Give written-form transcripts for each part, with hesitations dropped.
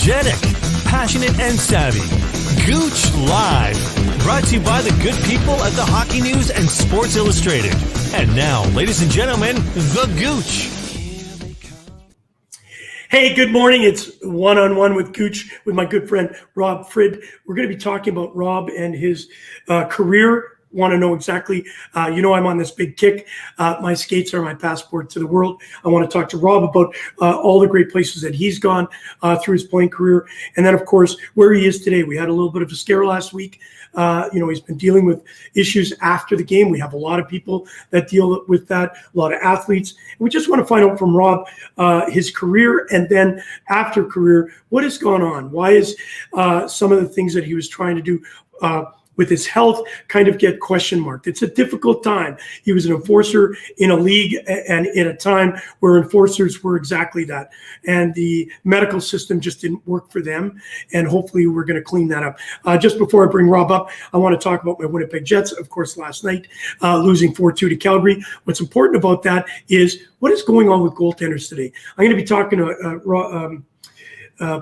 energetic, passionate, and savvy. Gooch Live. Brought to you by the good people at the Hockey News and Sports Illustrated. And now, ladies and gentlemen, the Gooch. Hey, good morning. It's one-on-one with Gooch with my good friend Rob Frid. We're going to be talking about Rob and his career. Want to know exactly, I'm on this big kick. My skates are my passport to the world. I want to talk to Rob about all the great places that he's gone through his playing career. And then, of course, where he is today. We had a little bit of a scare last week. He's been dealing with issues after the game. We have a lot of people that deal with that, a lot of athletes. And we just want to find out from Rob his career, and then after career, what has gone on? Why is some of the things that he was trying to do with his health kind of get question marked? It's a difficult time. He was an enforcer in a league and in a time where enforcers were exactly that. And the medical system just didn't work for them. And hopefully we're going to clean that up. Just before I bring Rob up, I want to talk about my Winnipeg Jets. Of course, last night, losing 4-2 to Calgary. What's important about that is what is going on with goaltenders today. I'm going to be talking to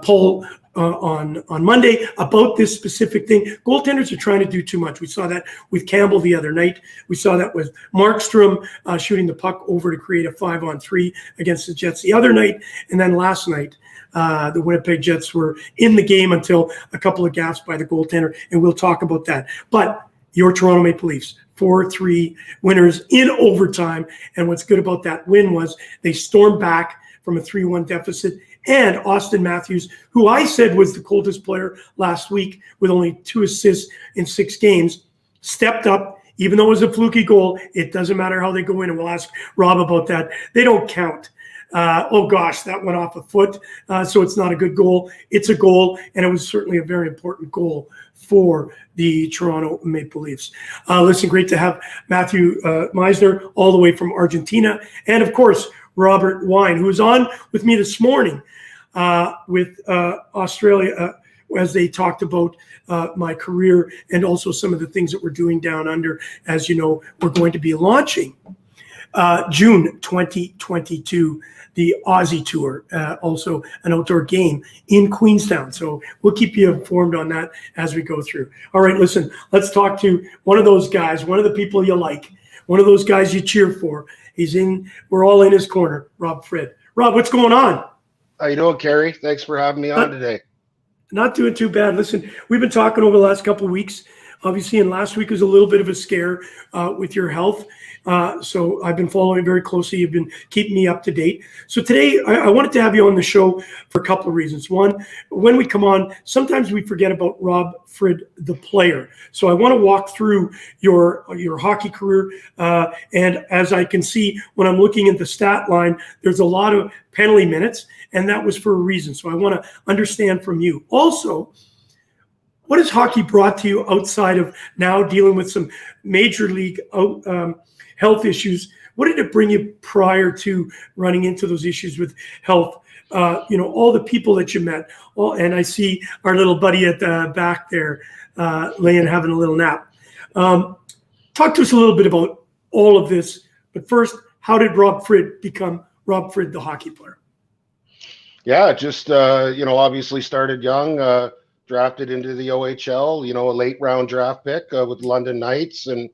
Paul on Monday about this specific thing. Goaltenders are trying to do too much. We saw that with Campbell the other night. We saw that with Markstrom shooting the puck over to create a 5-on-3 against the Jets the other night. And then last night, the Winnipeg Jets were in the game until a couple of gaffes by the goaltender, and we'll talk about that. But your Toronto Maple Leafs, 4-3 winners in overtime. And what's good about that win was they stormed back from a 3-1 deficit. And Austin Matthews, who I said was the coldest player last week with only 2 assists in 6 games, stepped up. Even though it was a fluky goal, it doesn't matter how they go in, and we'll ask Rob about that. They don't count. That went off a foot, so it's not a good goal. It's a goal, and it was certainly a very important goal for the Toronto Maple Leafs. Listen, great to have Matthew Meisner all the way from Argentina, and of course, Robert Wine, who was on with me this morning with Australia as they talked about my career and also some of the things that we're doing down under. As you know, we're going to be launching June 2022, the Aussie Tour, also an outdoor game in Queenstown. So we'll keep you informed on that as we go through. All right, listen, let's talk to one of those guys, one of the people you like, one of those guys you cheer for. We're all in his corner, Rob Frid. Rob, what's going on? How you doing, Kerry? Thanks for having me on today. Not doing too bad. Listen, we've been talking over the last couple of weeks, obviously, and last week was a little bit of a scare with your health. So I've been following very closely. You've been keeping me up to date. So today I wanted to have you on the show for a couple of reasons. One, when we come on, sometimes we forget about Rob Frid, the player. So I want to walk through your hockey career. And as I can see, when I'm looking at the stat line, there's a lot of penalty minutes, and that was for a reason. So I want to understand from you. Also, what has hockey brought to you outside of now dealing with some major league health issues? What did it bring you prior to running into those issues with health? All the people that you met. And I see our little buddy at the back there laying, having a little nap. Talk to us a little bit about all of this. But first, how did Rob Frid become Rob Frid, the hockey player? Yeah, just, obviously started young, drafted into the OHL, a late round draft pick with London Knights. And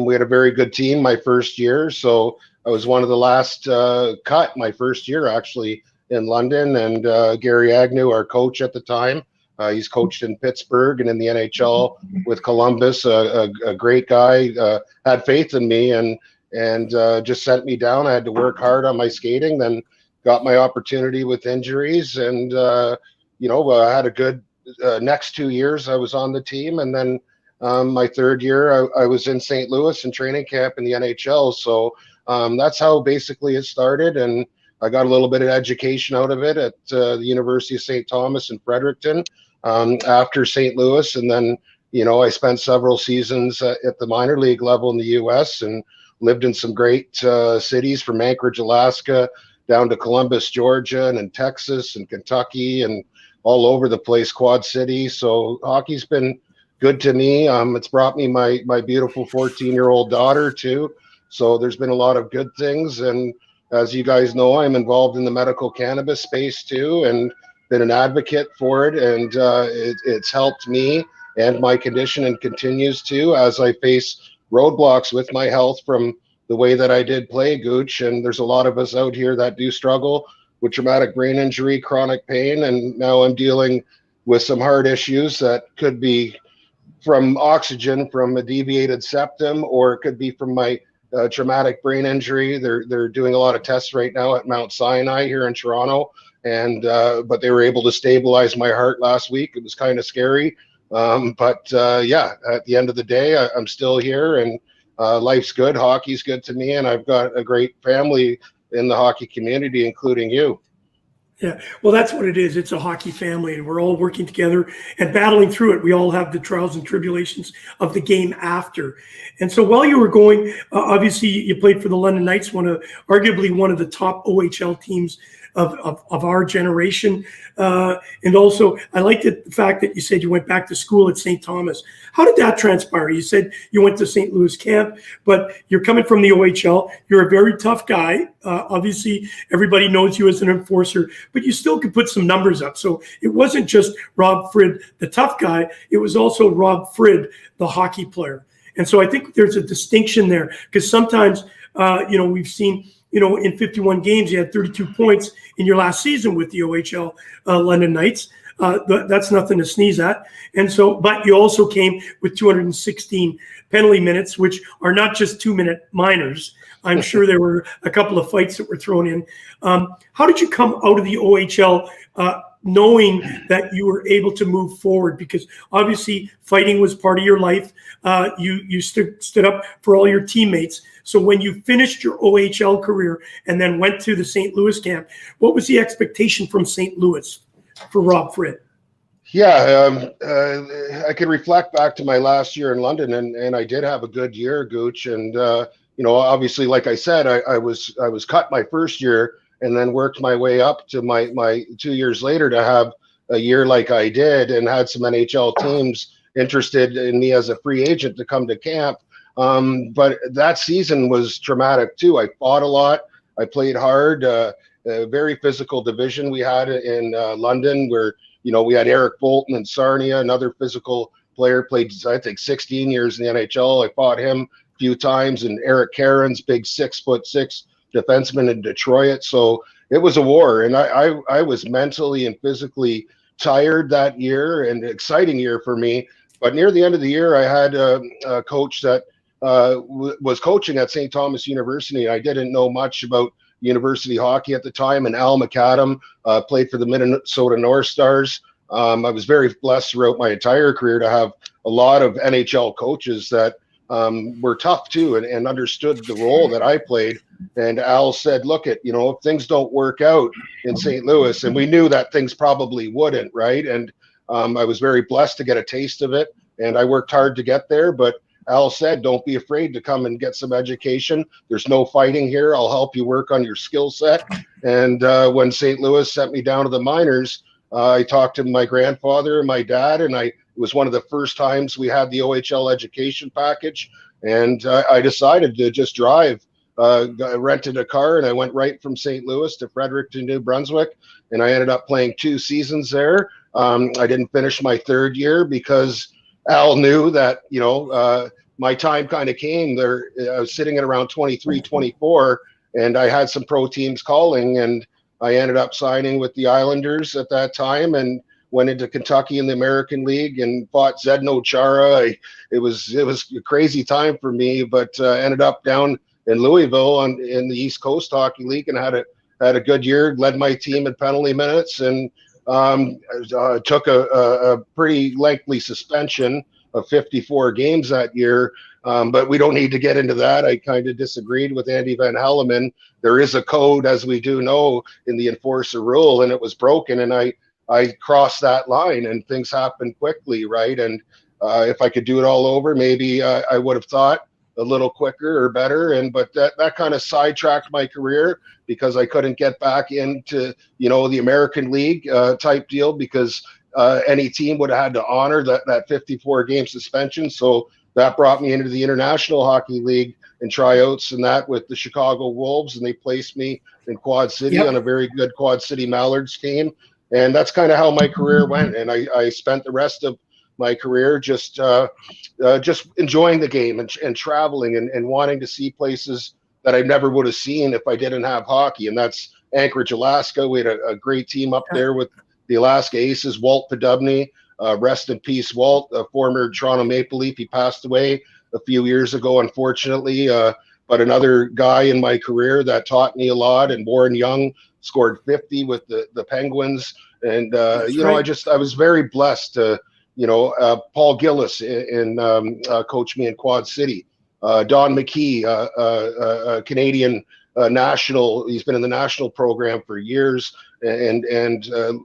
we had a very good team my first year. So I was one of the last cut my first year, actually, in London. And Gary Agnew, our coach at the time, he's coached in Pittsburgh and in the NHL with Columbus, a great guy, had faith in me and just sent me down. I had to work hard on my skating, then got my opportunity with injuries. And, I had a good next 2 years I was on the team. And then my third year, I was in St. Louis in training camp in the NHL. So that's how basically it started. And I got a little bit of education out of it at the University of St. Thomas in Fredericton after St. Louis. And then, I spent several seasons at the minor league level in the U.S. and lived in some great cities from Anchorage, Alaska, down to Columbus, Georgia, and in Texas and Kentucky and all over the place, Quad City. So hockey's been good to me. It's brought me my beautiful 14-year-old daughter too. So there's been a lot of good things. And as you guys know, I'm involved in the medical cannabis space too, and been an advocate for it, and it's helped me and my condition, and continues to, as I face roadblocks with my health from the way that I did play, Gooch. And there's a lot of us out here that do struggle with traumatic brain injury, chronic pain, and now I'm dealing with some heart issues that could be from oxygen, from a deviated septum, or it could be from my traumatic brain injury. They're doing a lot of tests right now at Mount Sinai here in Toronto, and but they were able to stabilize my heart last week. It was kind of scary. But yeah, at the end of the day, I'm still here, and life's good. Hockey's good to me, and I've got a great family in the hockey community, including you. Yeah, well, that's what it is. It's a hockey family, and we're all working together and battling through it. We all have the trials and tribulations of the game after. And so while you were going, obviously you played for the London Knights, arguably one of the top OHL teams of our generation. And also, I liked the fact that you said you went back to school at St. Thomas. How did that transpire? You said you went to St. Louis camp, but you're coming from the OHL. You're a very tough guy. Obviously, everybody knows you as an enforcer, but you still could put some numbers up. So it wasn't just Rob Frid, the tough guy. It was also Rob Frid, the hockey player. And so I think there's a distinction there, because sometimes, we've seen, in 51 games, you had 32 points in your last season with the OHL London Knights. That's nothing to sneeze at. And so, but you also came with 216 penalty minutes, which are not just 2-minute minors. I'm sure there were a couple of fights that were thrown in. How did you come out of the OHL knowing that you were able to move forward? Because obviously fighting was part of your life. You stood up for all your teammates. So when you finished your OHL career and then went to the St. Louis camp, what was the expectation from St. Louis for Rob Frid? Yeah, I can reflect back to my last year in London, and I did have a good year, Gooch. And obviously, like I said, I was cut my first year, and then worked my way up to my 2 years later to have a year like I did, and had some NHL teams interested in me as a free agent to come to camp. But that season was traumatic too. I fought a lot. I played hard. A very physical division we had in London, where we had Eric Bolton and Sarnia, another physical player, played I think 16 years in the NHL. I fought him a few times, and Eric Cairns, big 6'6" defenseman in Detroit. So it was a war, and I was mentally and physically tired that year, and an exciting year for me. But near the end of the year, I had a coach that was coaching at St. Thomas University. I didn't know much about university hockey at the time, and Al McAdam played for the Minnesota North Stars. I was very blessed throughout my entire career to have a lot of NHL coaches that were tough too, and understood the role that I played. And Al said, look, if things don't work out in St. Louis, and we knew that things probably wouldn't, right? And I was very blessed to get a taste of it, and I worked hard to get there. But Al said, don't be afraid to come and get some education. There's no fighting here. I'll help you work on your skill set. And when St. Louis sent me down to the minors, I talked to my grandfather and my dad, and it was one of the first times we had the OHL education package. And I decided to just drive. I rented a car, and I went right from St. Louis to Fredericton, New Brunswick. And I ended up playing 2 seasons there. I didn't finish my 3rd year because Al knew that, my time kind of came there. I was sitting at around 23, 24, and I had some pro teams calling, and I ended up signing with the Islanders at that time, and went into Kentucky in the American League and fought Zdeno Chara. It was a crazy time for me, but ended up down in Louisville in the East Coast Hockey League, and had a good year. Led my team in penalty minutes, and took a pretty lengthy suspension of 54 games that year. But we don't need to get into that. I kind of disagreed with Andy Van Helleman. There is a code, as we do know, in the enforcer rule, and it was broken. And I crossed that line, and things happened quickly, right? And if I could do it all over, maybe I would have thought a little quicker or better. But that kind of sidetracked my career, because I couldn't get back into, the American League type deal, because any team would have had to honor that 54 game suspension. So that brought me into the International Hockey League and tryouts and that with the Chicago Wolves, and they placed me in Quad City on a very good Quad City Mallards team. And that's kind of how my career went. And I spent the rest of my career just enjoying the game and traveling and wanting to see places that I never would have seen if I didn't have hockey. And that's Anchorage, Alaska. We had a great team up there with the Alaska Aces, Walt Podubny. Rest in peace, Walt, a former Toronto Maple Leaf. He passed away a few years ago, unfortunately. But another guy in my career that taught me a lot. And Warren Young scored 50 with the Penguins. And, I was very blessed to, Paul Gillis coached me in Quad City. Don McKee, a Canadian national. He's been in the national program for years and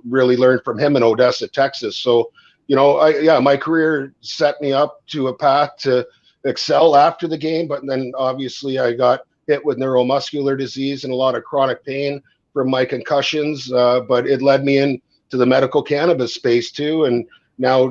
really learned from him in Odessa, Texas. So, my career set me up to a path to excel after the game. But then obviously I got hit with neuromuscular disease and a lot of chronic pain from my concussions. But it led me into the medical cannabis space too. And now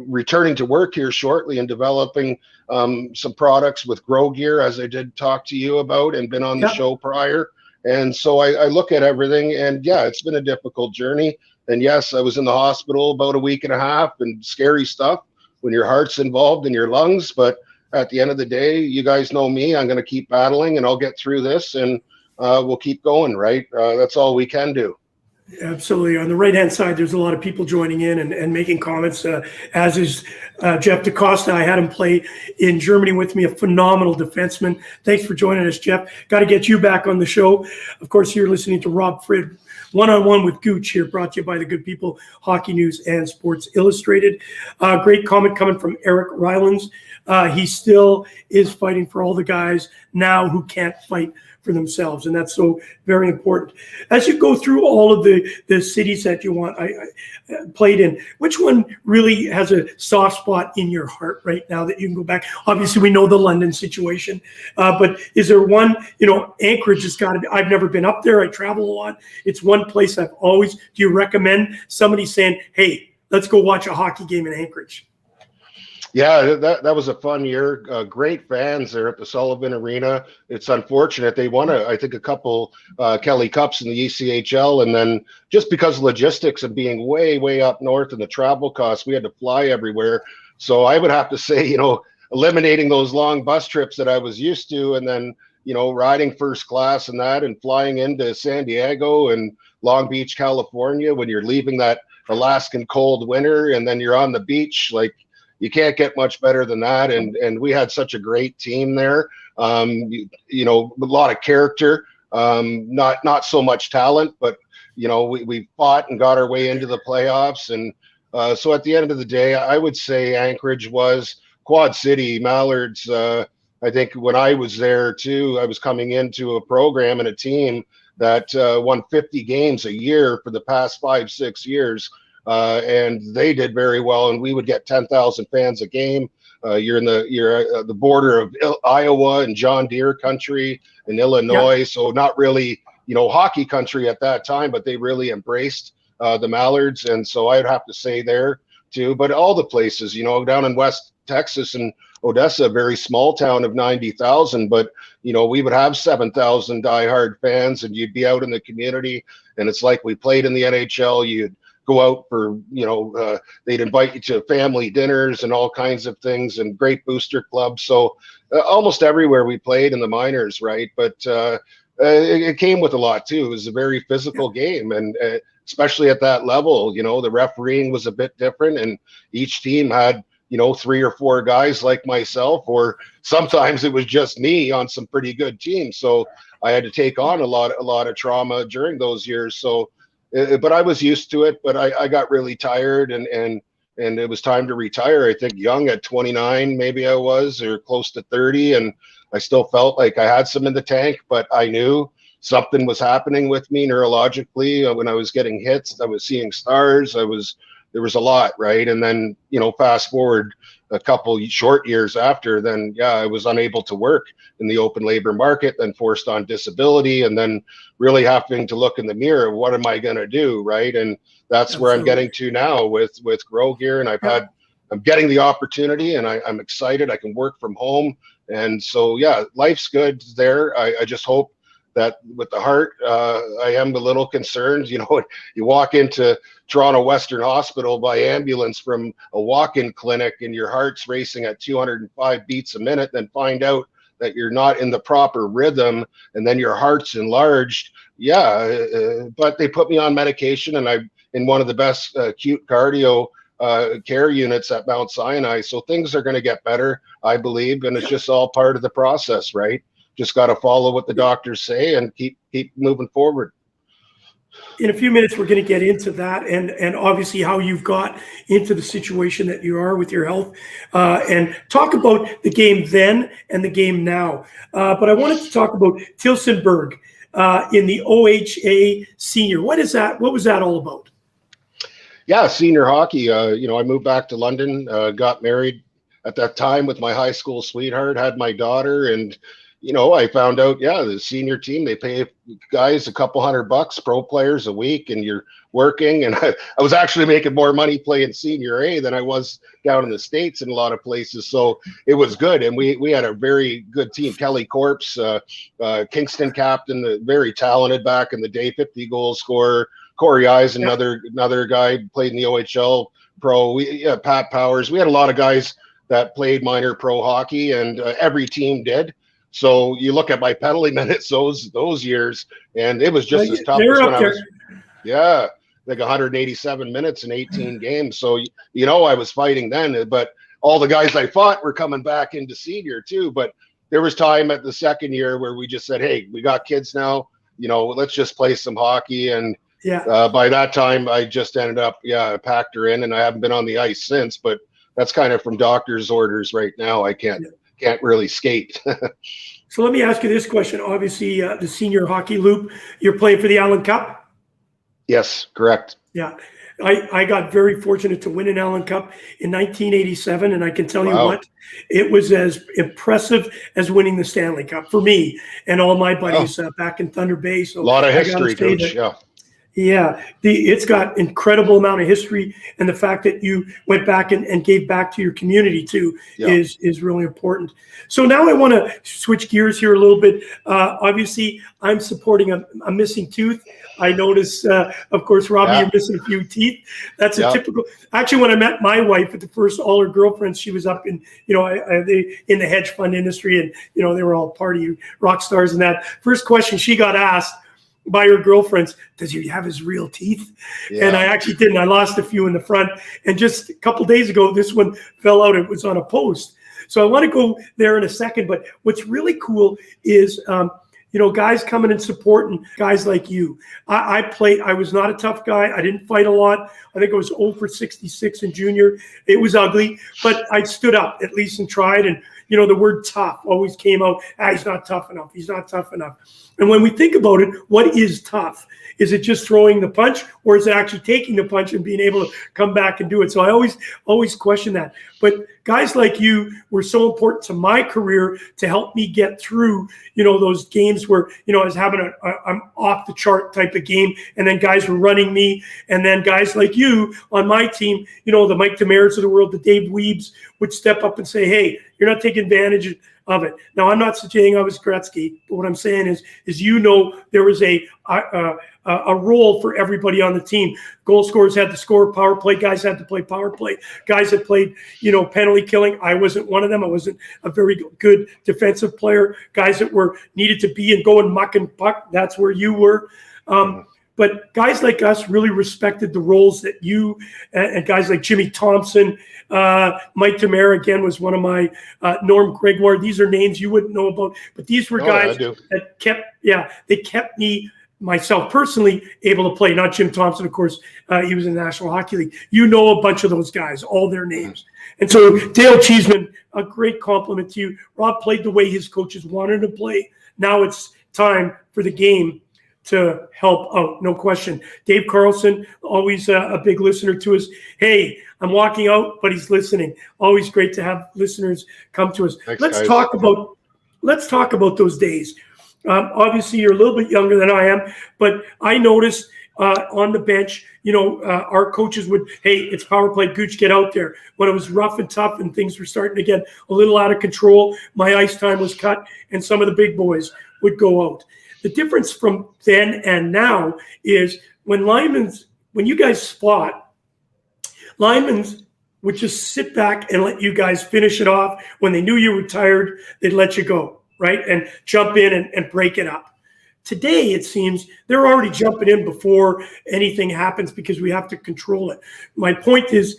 returning to work here shortly and developing some products with Grow Gear, as I did talk to you about and been on the show prior. And so I look at everything, and it's been a difficult journey. And yes, I was in the hospital about a week and a half, and scary stuff when your heart's involved in your lungs. But at the end of the day, you guys know me. I'm going to keep battling, and I'll get through this, and we'll keep going, right? That's all we can do. Absolutely. On the right-hand side, there's a lot of people joining in and making comments, as is Jeff DaCosta. I had him play in Germany with me, a phenomenal defenseman. Thanks for joining us, Jeff. Got to get you back on the show. Of course, you're listening to Rob Frid, One-on-One with Gooch here, brought to you by the good people, Hockey News and Sports Illustrated. Great comment coming from Eric Rylands. He still is fighting for all the guys now who can't fight for themselves, and that's so very important. As you go through all of the cities that you I played in, which one really has a soft spot in your heart right now that you can go back? Obviously, we know the London situation, but is there one? Anchorage has got to be. I've never been up there. I travel a lot. It's one place I've always. Do you recommend somebody saying, "Hey, let's go watch a hockey game in Anchorage"? Yeah, that was a fun year. Great fans there at the Sullivan Arena. It's unfortunate they won, I think, a couple Kelly Cups in the ECHL, and then just because of logistics and being way, way up north and the travel costs, we had to fly everywhere. So I would have to say, eliminating those long bus trips that I was used to, and then riding first class and that, and flying into San Diego and Long Beach, California, when you're leaving that Alaskan cold winter, and then you're on the beach, like. You can't get much better than that, and we had such a great team there. A lot of character, not so much talent, but we fought and got our way into the playoffs. And so at the end of the day, I would say Anchorage was Quad City, Mallards. I think when I was there too, I was coming into a program and a team that won 50 games a year for the past 5-6 years. And they did very well, and we would get 10,000 fans a game. You're at the border of Iowa and John Deere country in Illinois, so not really hockey country at that time, but they really embraced the Mallards, and so I'd have to say there too. But all the places, down in West Texas and Odessa, a very small town of 90,000, but we would have 7,000 diehard fans, and you'd be out in the community, and it's like we played in the NHL. You'd go out for, they'd invite you to family dinners and all kinds of things, and great booster clubs. So almost everywhere we played in the minors, right? But it came with a lot too. It was a very physical game, and especially at that level, the refereeing was a bit different, and each team had 3 or 4 guys like myself, or sometimes it was just me on some pretty good teams. So I had to take on a lot of trauma during those years. So but I was used to it, but I got really tired, and it was time to retire. I think young at 29, maybe I was, or close to 30. And I still felt like I had some in the tank, but I knew something was happening with me neurologically. When I was getting hits, I was seeing stars. There was a lot, right? And then, fast forward a couple short years after, then I was unable to work in the open labor market, then forced on disability, and then really having to look in the mirror. What am I going to do, right? And that's where I'm getting to now with Grow Gear, and I'm getting the opportunity, and I'm excited. I can work from home, and so life's good there. I just hope that with the heart, I am a little concerned. You know, you walk into Toronto Western Hospital by ambulance from a walk-in clinic and your heart's racing at 205 beats a minute, then find out that you're not in the proper rhythm, and then your heart's enlarged. Yeah, but they put me on medication, and I'm in one of the best acute cardio care units at Mount Sinai. So things are going to get better, I believe, and it's just all part of the process, right? Just got to follow what the doctors say and keep moving forward. In a few minutes, we're going to get into that and obviously how you've got into the situation that you are with your health, and talk about the game then and the game now. But I wanted to talk about Tillsonburg in the OHA senior. What is that? What was that all about? Yeah, senior hockey. You know, I moved back to London, got married at that time with my high school sweetheart, had my daughter, and you know, I found out, yeah, the senior team, they pay guys a couple $100, pro players a week, and you're working. And I was actually making more money playing senior A than I was down in the States in a lot of places. So it was good. And we had a very good team. Kelly Corpse, Kingston captain, very talented back in the day, 50 goal scorer. Corey Eyes, another guy, played in the OHL pro. Pat Powers. We had a lot of guys that played minor pro hockey, and every team did. So you look at my penalty minutes those years, and it was just as tough as when I was, like 187 minutes in 18 games. So, you know, I was fighting then, but all the guys I fought were coming back into senior too. But there was time at the second year where we just said, hey, we got kids now, you know, let's just play some hockey. And by that time, I just ended up, I packed her in, and I haven't been on the ice since. But that's kind of from doctor's orders right now. I can't really skate. So let me ask you this question. Obviously, the senior hockey loop, you're playing for the Allen Cup? Yes, correct. Yeah. I got very fortunate to win an Allen Cup in 1987, and I can tell you what, it was as impressive as winning the Stanley Cup for me and all my buddies back in Thunder Bay. So a lot of history, Coach. Yeah, it's got incredible amount of history, and the fact that you went back and gave back to your community too is really important. So now I want to switch gears here a little bit. Obviously, I'm supporting a missing tooth. I notice, of course, Robbie, you're missing a few teeth. That's a typical. Actually, when I met my wife at the first, all her girlfriends, she was up in, you know, in the hedge fund industry, and you know they were all party rock stars and that. First question she got asked by her girlfriends, does he have his real teeth? And I actually didn't. I lost a few in the front. And just a couple days ago, this one fell out. It was on a post. So I want to go there in a second. But what's really cool is, you know, guys coming and supporting guys like you. I played. I was not a tough guy. I didn't fight a lot. I think I was 0 for 66 in junior. It was ugly, but I stood up at least and tried. And, you know, the word tough always came out. He's not tough enough. He's not tough enough. And when we think about it, what is tough? Is it just throwing the punch, or is it actually taking the punch and being able to come back and do it? So I always question that. But guys like you were so important to my career to help me get through, you know, those games where, you know, I was having I'm off the chart type of game, and then guys were running me, and then guys like you on my team, you know, the Mike Demares of the world, the Dave Weebs would step up and say, hey, you're not taking advantage of it. Now, I'm not saying I was Gretzky, but what I'm saying is you know, there was a role for everybody on the team. Goal scorers had to score, power play guys had to play power play. Guys that played, you know, penalty killing. I wasn't one of them. I wasn't a very good defensive player. Guys that were needed to be and go and muck and puck. That's where you were. But guys like us really respected the roles that you and guys like Jimmy Thompson, Mike Demare, again, was one of my, Norm Gregoire. These are names you wouldn't know about, but these were guys that kept me, myself personally, able to play. Not Jim Thompson, of course. He was in the National Hockey League. You know a bunch of those guys, all their names. And so Dale Cheeseman, a great compliment to you. Rob played the way his coaches wanted to play. Now it's time for the game to help out, no question. Dave Carlson, always a big listener to us. Hey, I'm walking out, but he's listening. Always great to have listeners come to us. Thanks, let's talk about those days. Obviously, you're a little bit younger than I am, but I noticed on the bench, you know, our coaches would, hey, it's power play, Gooch, get out there. When it was rough and tough and things were starting to get a little out of control, my ice time was cut, and some of the big boys would go out. The difference from then and now is when you guys fought, linemen would just sit back and let you guys finish it off. When they knew you were tired, they'd let you go, right? And jump in and break it up. Today, it seems they're already jumping in before anything happens because we have to control it. My point is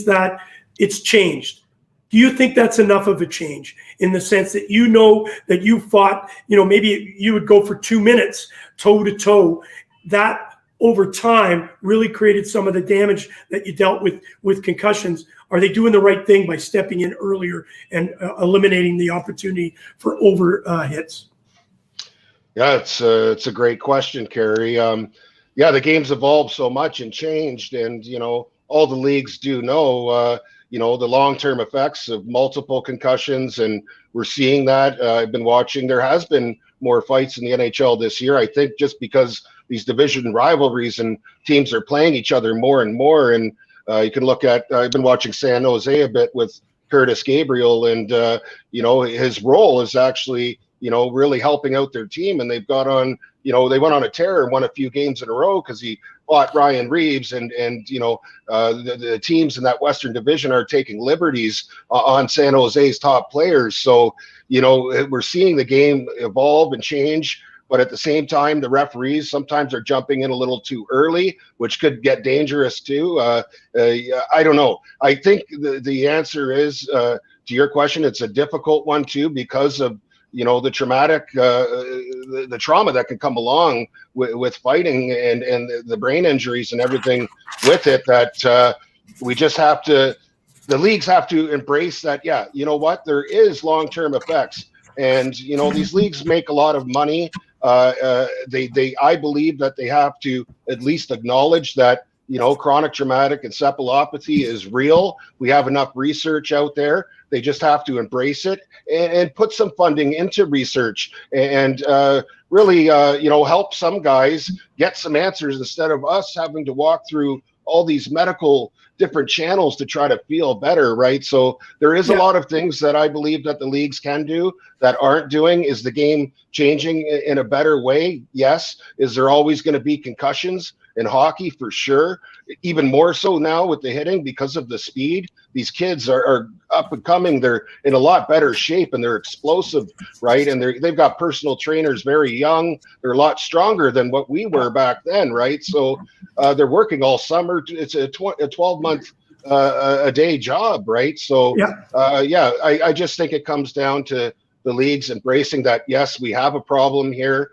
that it's changed. Do you think that's enough of a change in the sense that you know that you fought, maybe you would go for 2 minutes toe to toe, that over time really created some of the damage that you dealt with concussions? Are they doing the right thing by stepping in earlier and eliminating the opportunity for over hits? Yeah, it's a great question, Kerry. The game's evolved so much and changed, and all the leagues do know the long-term effects of multiple concussions, and we're seeing that. I've been watching. There has been more fights in the NHL this year, I think, just because these division rivalries and teams are playing each other more and more. And you can look at. I've been watching San Jose a bit with Curtis Gabriel, and his role is actually really helping out their team, and they've got on, they went on a tear and won a few games in a row because he fought Ryan Reeves, and the teams in that Western Division are taking liberties on San Jose's top players. So, we're seeing the game evolve and change, but at the same time, the referees sometimes are jumping in a little too early, which could get dangerous too. I don't know. I think the answer is, to your question, it's a difficult one too, because of the traumatic, the trauma that can come along with fighting and the brain injuries and everything with it, that we just have to, the leagues have to embrace that. Yeah, you know what? There is long-term effects, and these leagues make a lot of money. I believe that they have to at least acknowledge that chronic traumatic encephalopathy is real. We have enough research out there. They just have to embrace it and put some funding into research and really, help some guys get some answers instead of us having to walk through all these medical different channels to try to feel better, right? So there is a lot of things that I believe that the leagues can do that aren't doing. Is the game changing in a better way? Yes. Is there always going to be concussions in hockey? For sure. Even more so now with the hitting because of the speed. These kids are up and coming. They're in a lot better shape and they're explosive, right? And they've got personal trainers very young. They're a lot stronger than what we were back then, right? So they're working all summer. It's a 12-month a day job, right? So I just think it comes down to the leagues embracing that. Yes, we have a problem here.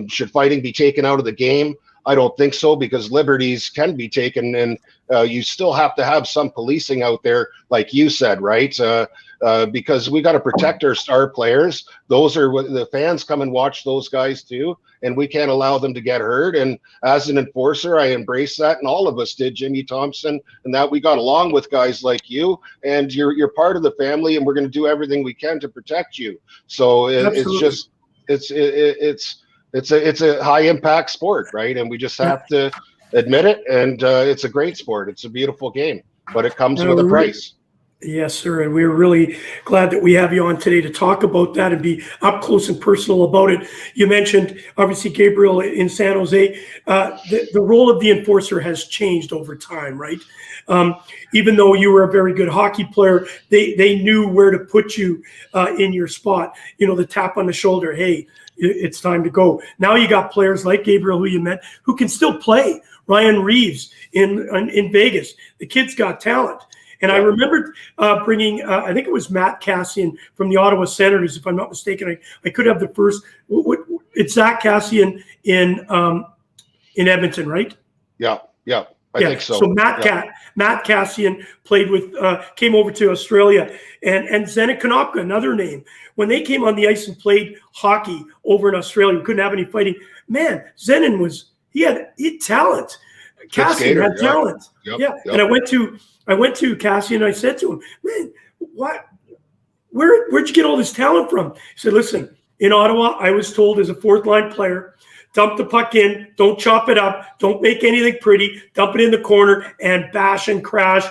Should fighting be taken out of the game? I don't think so, because liberties can be taken, and you still have to have some policing out there, like you said, right? Because we got to protect our star players. Those are what the fans come and watch those guys too, and we can't allow them to get hurt. And as an enforcer, I embrace that, and all of us did, Jimmy Thompson, and that we got along with guys like you, and you're part of the family, and we're going to do everything we can to protect you. So it's a high impact sport, right? And we just have to admit it. And it's a great sport. It's a beautiful game, but it comes with a price. Yes, sir. And we're really glad that we have you on today to talk about that and be up close and personal about it. You mentioned, obviously, Gabriel in San Jose. The role of the enforcer has changed over time, right? Even though you were a very good hockey player, they knew where to put you in your spot. The tap on the shoulder, hey, it's time to go. Now you got players like Gabriel, who you met, who can still play. Ryan Reeves in Vegas. The kid's got talent. And I remembered bringing, I think it was Matt Cassian from the Ottawa Senators, if I'm not mistaken. I could have the first. It's Zach Cassian in Edmonton, right? Yeah. I think so. So Matt Cassian played with, came over to Australia, and Zenon Konopka, another name. When they came on the ice and played hockey over in Australia, we couldn't have any fighting. Man, Zenon he had talent. Cassian had talent. Yep. And I went to Cassian and I said to him, man, where'd you get all this talent from? He said, listen, in Ottawa, I was told as a fourth line player, dump the puck in, don't chop it up, don't make anything pretty, dump it in the corner and bash and crash.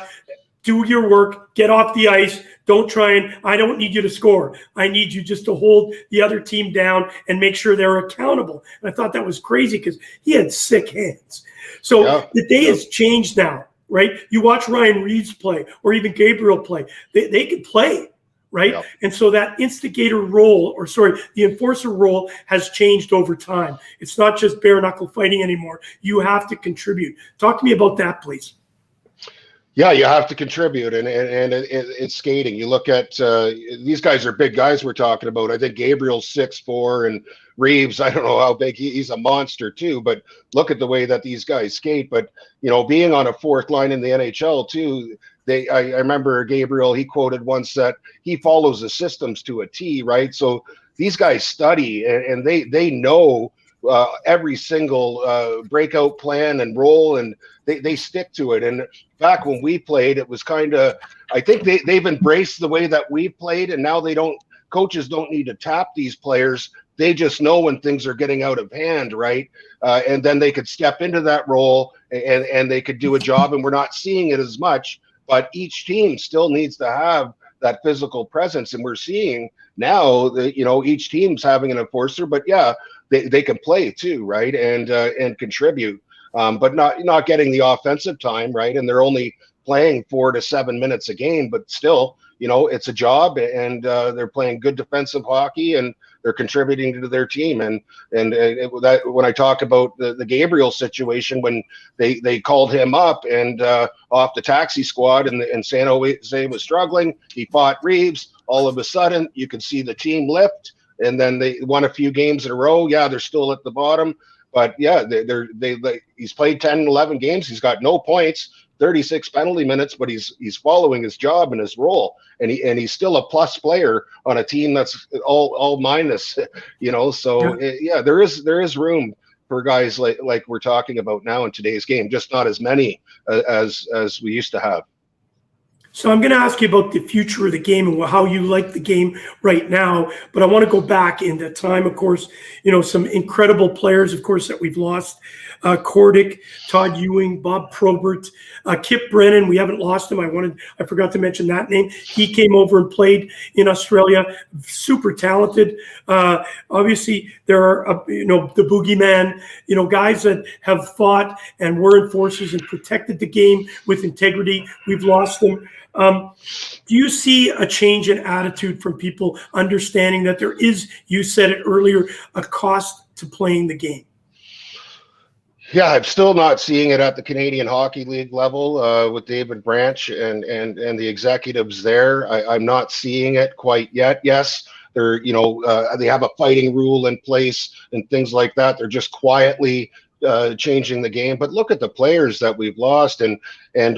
do your work, get off the ice. Don't try and, I don't need you to score. I need you just to hold the other team down and make sure they're accountable. And I thought that was crazy because he had sick hands. So the day has changed now, right? You watch Ryan Reeves play or even Gabriel play. They can play, right? Yep. And so that instigator role, the enforcer role has changed over time. It's not just bare knuckle fighting anymore. You have to contribute. Talk to me about that, please. Yeah, you have to contribute, and it's skating. You look at these guys are big guys we're talking about. I think Gabriel's 6'4", and Reeves, I don't know how big he's a monster too. But look at the way that these guys skate. But being on a fourth line in the NHL too, I remember Gabriel. He quoted once that he follows the systems to a T, right? So these guys study and they know every single breakout plan and role, and they stick to it. And back when we played, it was kind of, I think they've embraced the way that we played, and now coaches don't need to tap these players. They just know when things are getting out of hand, right? And then they could step into that role and they could do a job, and we're not seeing it as much, but each team still needs to have that physical presence. And we're seeing now that, each team's having an enforcer, but they can play too, right? And contribute, but not getting the offensive time, right? And they're only playing 4 to 7 minutes a game, but still, it's a job, and they're playing good defensive hockey, and they're contributing to their team. And when I talk about the Gabriel situation, when they called him up and off the taxi squad, and San Jose was struggling, he fought Reeves. All of a sudden, you could see the team lift. And then they won a few games in a row. Yeah, they're still at the bottom, but he's played 10, 11 games. He's got no points, 36 penalty minutes, but he's following his job and his role, and he's still a plus player on a team that's all minus, So there is room for guys like we're talking about now in today's game, just not as many as we used to have. So I'm going to ask you about the future of the game and how you like the game right now. But I want to go back in that time, of course, some incredible players, of course, that we've lost. Kordic, Todd Ewing, Bob Probert, Kip Brennan. We haven't lost him. I forgot to mention that name. He came over and played in Australia. Super talented. Obviously, there are, the boogeyman, guys that have fought and were enforcers and protected the game with integrity. We've lost them. Do you see a change in attitude from people understanding that there is, you said it earlier, a cost to playing the game? Yeah, I'm still not seeing it at the Canadian Hockey League level with David Branch and the executives there. I'm not seeing it quite yet. Yes, they're they have a fighting rule in place and things like that. They're just quietly changing the game. But look at the players that we've lost, and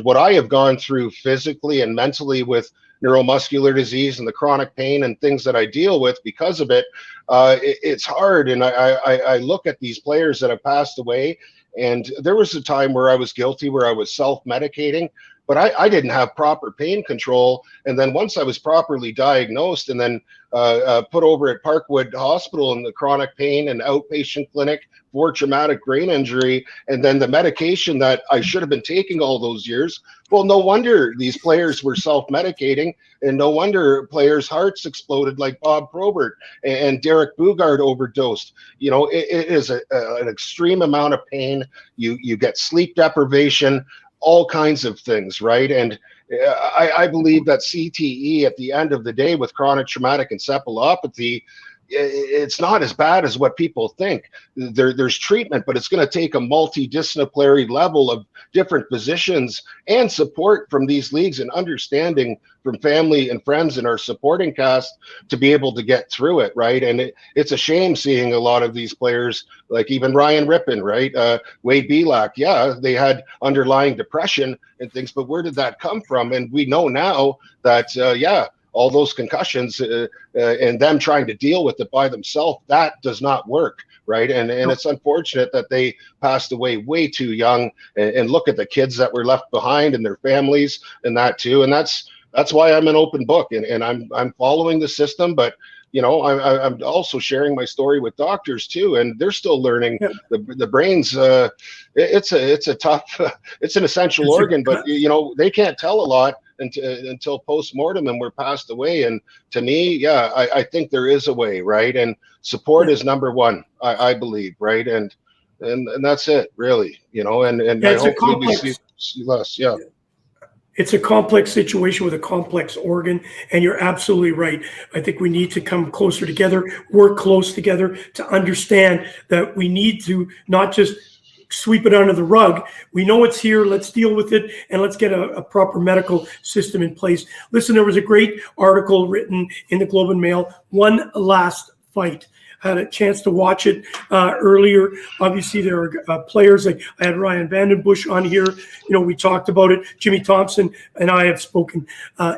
what I have gone through physically and mentally with neuromuscular disease and the chronic pain and things that I deal with because of it. It's hard. And I look at these players that have passed away, and there was a time where I was guilty, where I was self-medicating, but I didn't have proper pain control. And then once I was properly diagnosed and then put over at Parkwood Hospital in the chronic pain and outpatient clinic for traumatic brain injury, and then the medication that I should have been taking all those years, well, no wonder these players were self-medicating, and no wonder players' hearts exploded like Bob Probert and Derek Bugard overdosed. It is an extreme amount of pain. You get sleep deprivation, all kinds of things, right? And I believe that CTE at the end of the day with chronic traumatic encephalopathy, it's not as bad as what people think. There's treatment, but it's going to take a multidisciplinary level of different physicians and support from these leagues and understanding from family and friends in our supporting cast to be able to get through it, right? And it's a shame seeing a lot of these players, like even Ryan Rippon, right? Wade Belak, yeah, they had underlying depression and things, but where did that come from? And we know now that, all those concussions and them trying to deal with it by themselves, that does not work, right? And it's unfortunate that they passed away way too young. And look at the kids that were left behind and their families and that too. And that's why I'm an open book, and I'm following the system, but I'm also sharing my story with doctors too, and they're still learning. The brain's it's a tough, it's an essential organ, but they can't tell a lot until post-mortem and we're passed away. And to me, yeah, I think there is a way, right? And support is number one, I believe, right? And that's it, really, and I hopefully we see less. Yeah. It's a complex situation with a complex organ, and you're absolutely right. I think we need to come closer together, work close together to understand that we need to not just sweep it under the rug. We know it's here. Let's deal with it, and let's get a proper medical system in place. Listen, there was a great article written in the Globe and Mail, One Last Fight. Had a chance to watch it earlier. Obviously, there are players like I had Ryan Vandenbush on here. We talked about it. Jimmy Thompson and I have spoken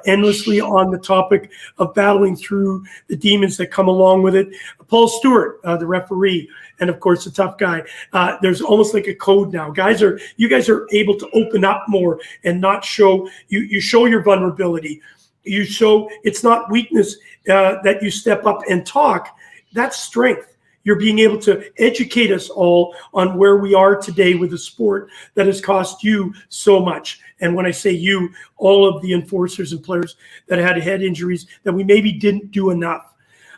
endlessly on the topic of battling through the demons that come along with it. Paul Stewart, the referee, and of course, the tough guy. There's almost like a code now. You guys are able to open up more and not show. You show your vulnerability. You show it's not weakness that you step up and talk. That's strength. You're being able to educate us all on where we are today with a sport that has cost you so much. And when I say you, all of the enforcers and players that had head injuries that we maybe didn't do enough.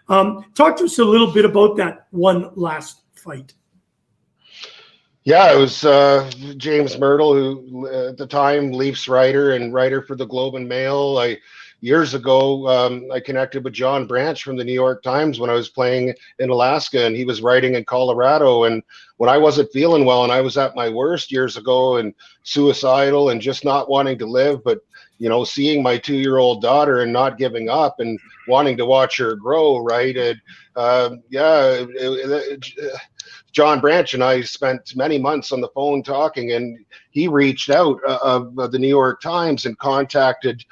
Talk to us a little bit about that one last fight. Yeah, it was James Myrtle, who at the time Leafs writer and writer for the Globe and Mail. Years ago, I connected with John Branch from the New York Times when I was playing in Alaska, and he was writing in Colorado. And when I wasn't feeling well and I was at my worst years ago and suicidal and just not wanting to live, but seeing my 2-year-old daughter and not giving up and wanting to watch her grow, right? John Branch and I spent many months on the phone talking, and he reached out of the New York Times and contacted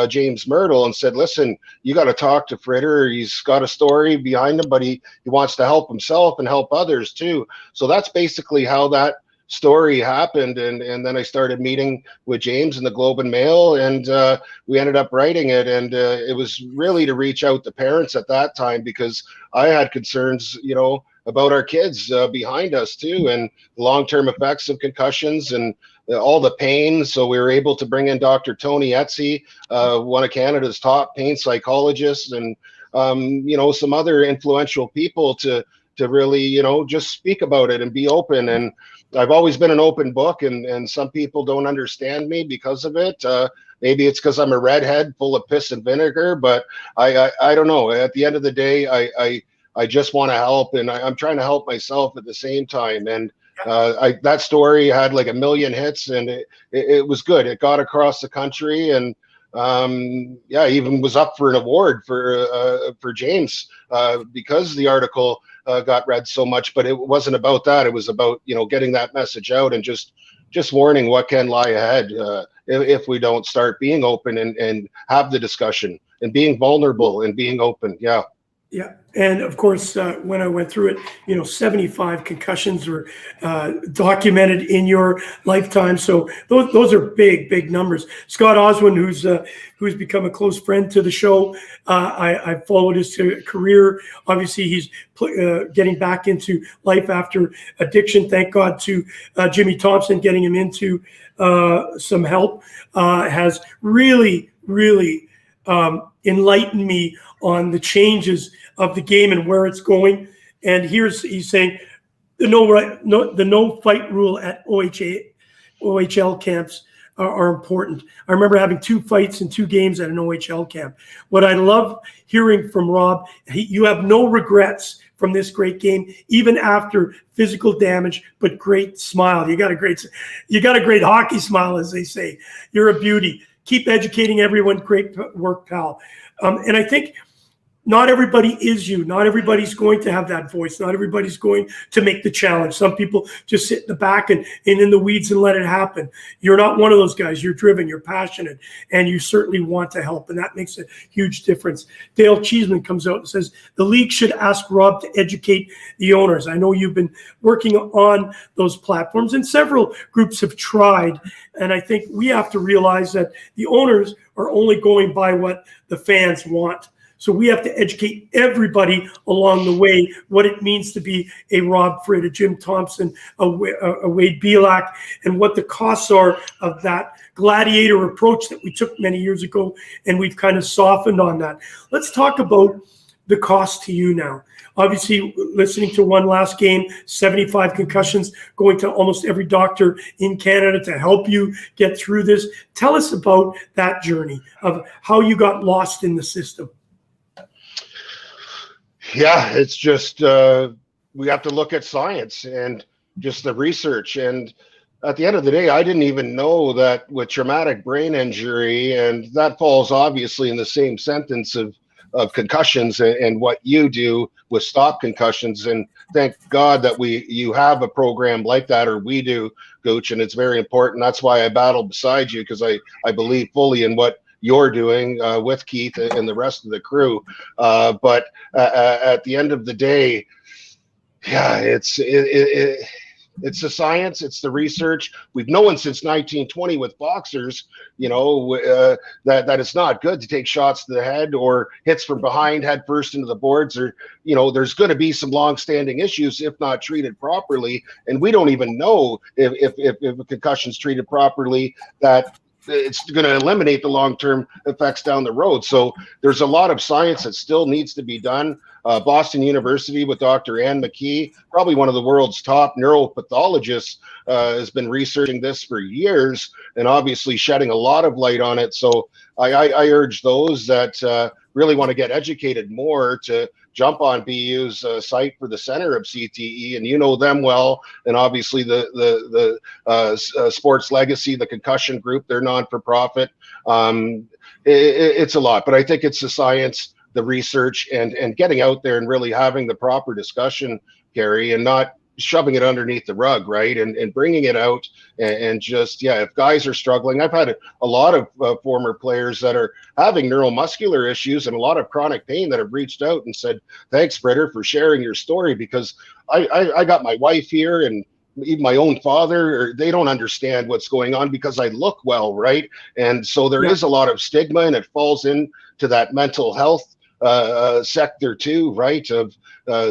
James Myrtle and said, listen, you got to talk to Fritter. He's got a story behind him, but he wants to help himself and help others too. So that's basically how that story happened. And then I started meeting with James in the Globe and Mail, and we ended up writing it. And it was really to reach out to parents at that time, because I had concerns, about our kids behind us too, and long-term effects of concussions and all the pain. So we were able to bring in Dr. Tony Etsy, one of Canada's top pain psychologists, and some other influential people to really just speak about it and be open. And I've always been an open book, and some people don't understand me because of it. Maybe it's because I'm a redhead full of piss and vinegar, but I don't know. At the end of the day, I just want to help, and I'm trying to help myself at the same time. And that story had like 1 million hits, and it was good. It got across the country, and even was up for an award for James because the article got read so much. But it wasn't about that. It was about getting that message out and just warning what can lie ahead if we don't start being open and have the discussion and being vulnerable and being open. Yeah. Yeah. And of course, when I went through it, 75 concussions were documented in your lifetime. So those are big, big numbers. Scott Oswin, who's become a close friend to the show, I followed his career. Obviously, he's getting back into life after addiction. Thank God to Jimmy Thompson getting him into some help has really, really enlightened me on the changes of the game and where it's going. And he's saying the no fight rule at OHL camps are important. I remember having 2 fights in 2 games at an OHL camp. What I love hearing from Rob, you have no regrets from this great game, even after physical damage, but great smile. You got a great hockey smile, as they say. You're a beauty. Keep educating everyone. Great work, pal. And I think not everybody is you. Not everybody's going to have that voice. Not everybody's going to make the challenge. Some people just sit in the back and in the weeds and let it happen. You're not one of those guys. You're driven, you're passionate, and you certainly want to help. And that makes a huge difference. Dale Cheeseman comes out and says, the league should ask Rob to educate the owners. I know you've been working on those platforms, and several groups have tried. And I think we have to realize that the owners are only going by what the fans want. So we have to educate everybody along the way what it means to be a Rob Frid, a Jim Thompson, a Wade Belak, and what the costs are of that gladiator approach that we took many years ago, and we've kind of softened on that. Let's talk about the cost to you now. Obviously, listening to one last game, 75 concussions, going to almost every doctor in Canada to help you get through this. Tell us about that journey of how you got lost in the system. Yeah, it's just we have to look at science and just the research. And at the end of the day, I didn't even know that with traumatic brain injury, and that falls obviously in the same sentence of concussions and what you do with stop concussions. And thank God that you have a program like that, or we do, Gooch, and it's very important. That's why I battle beside you, because I believe fully in what you're doing with Keith and the rest of the crew. But at the end of the day, yeah, it's the science, it's the research. We've known since 1920 with boxers, that it's not good to take shots to the head or hits from behind head first into the boards, or, there's going to be some long-standing issues if not treated properly. And we don't even know if a concussion's treated properly, that it's going to eliminate the long-term effects down the road. So there's a lot of science that still needs to be done. Boston University with Dr. Ann McKee, probably one of the world's top neuropathologists, has been researching this for years and obviously shedding a lot of light on it. So I urge those that really want to get educated more to jump on BU's site for the Center of CTE, and you know them well, and obviously the Sports Legacy, the concussion group, they're non-for-profit. It's a lot, but I think it's the science, the research, and getting out there and really having the proper discussion, Gary, and not shoving it underneath the rug, right? And bringing it out and just, if guys are struggling. I've had a lot of former players that are having neuromuscular issues and a lot of chronic pain that have reached out and said, thanks, Fritter, for sharing your story, because I got my wife here, and even my own father, they don't understand what's going on because I look well, right? And so there is a lot of stigma, and it falls into that mental health sector too, right? Of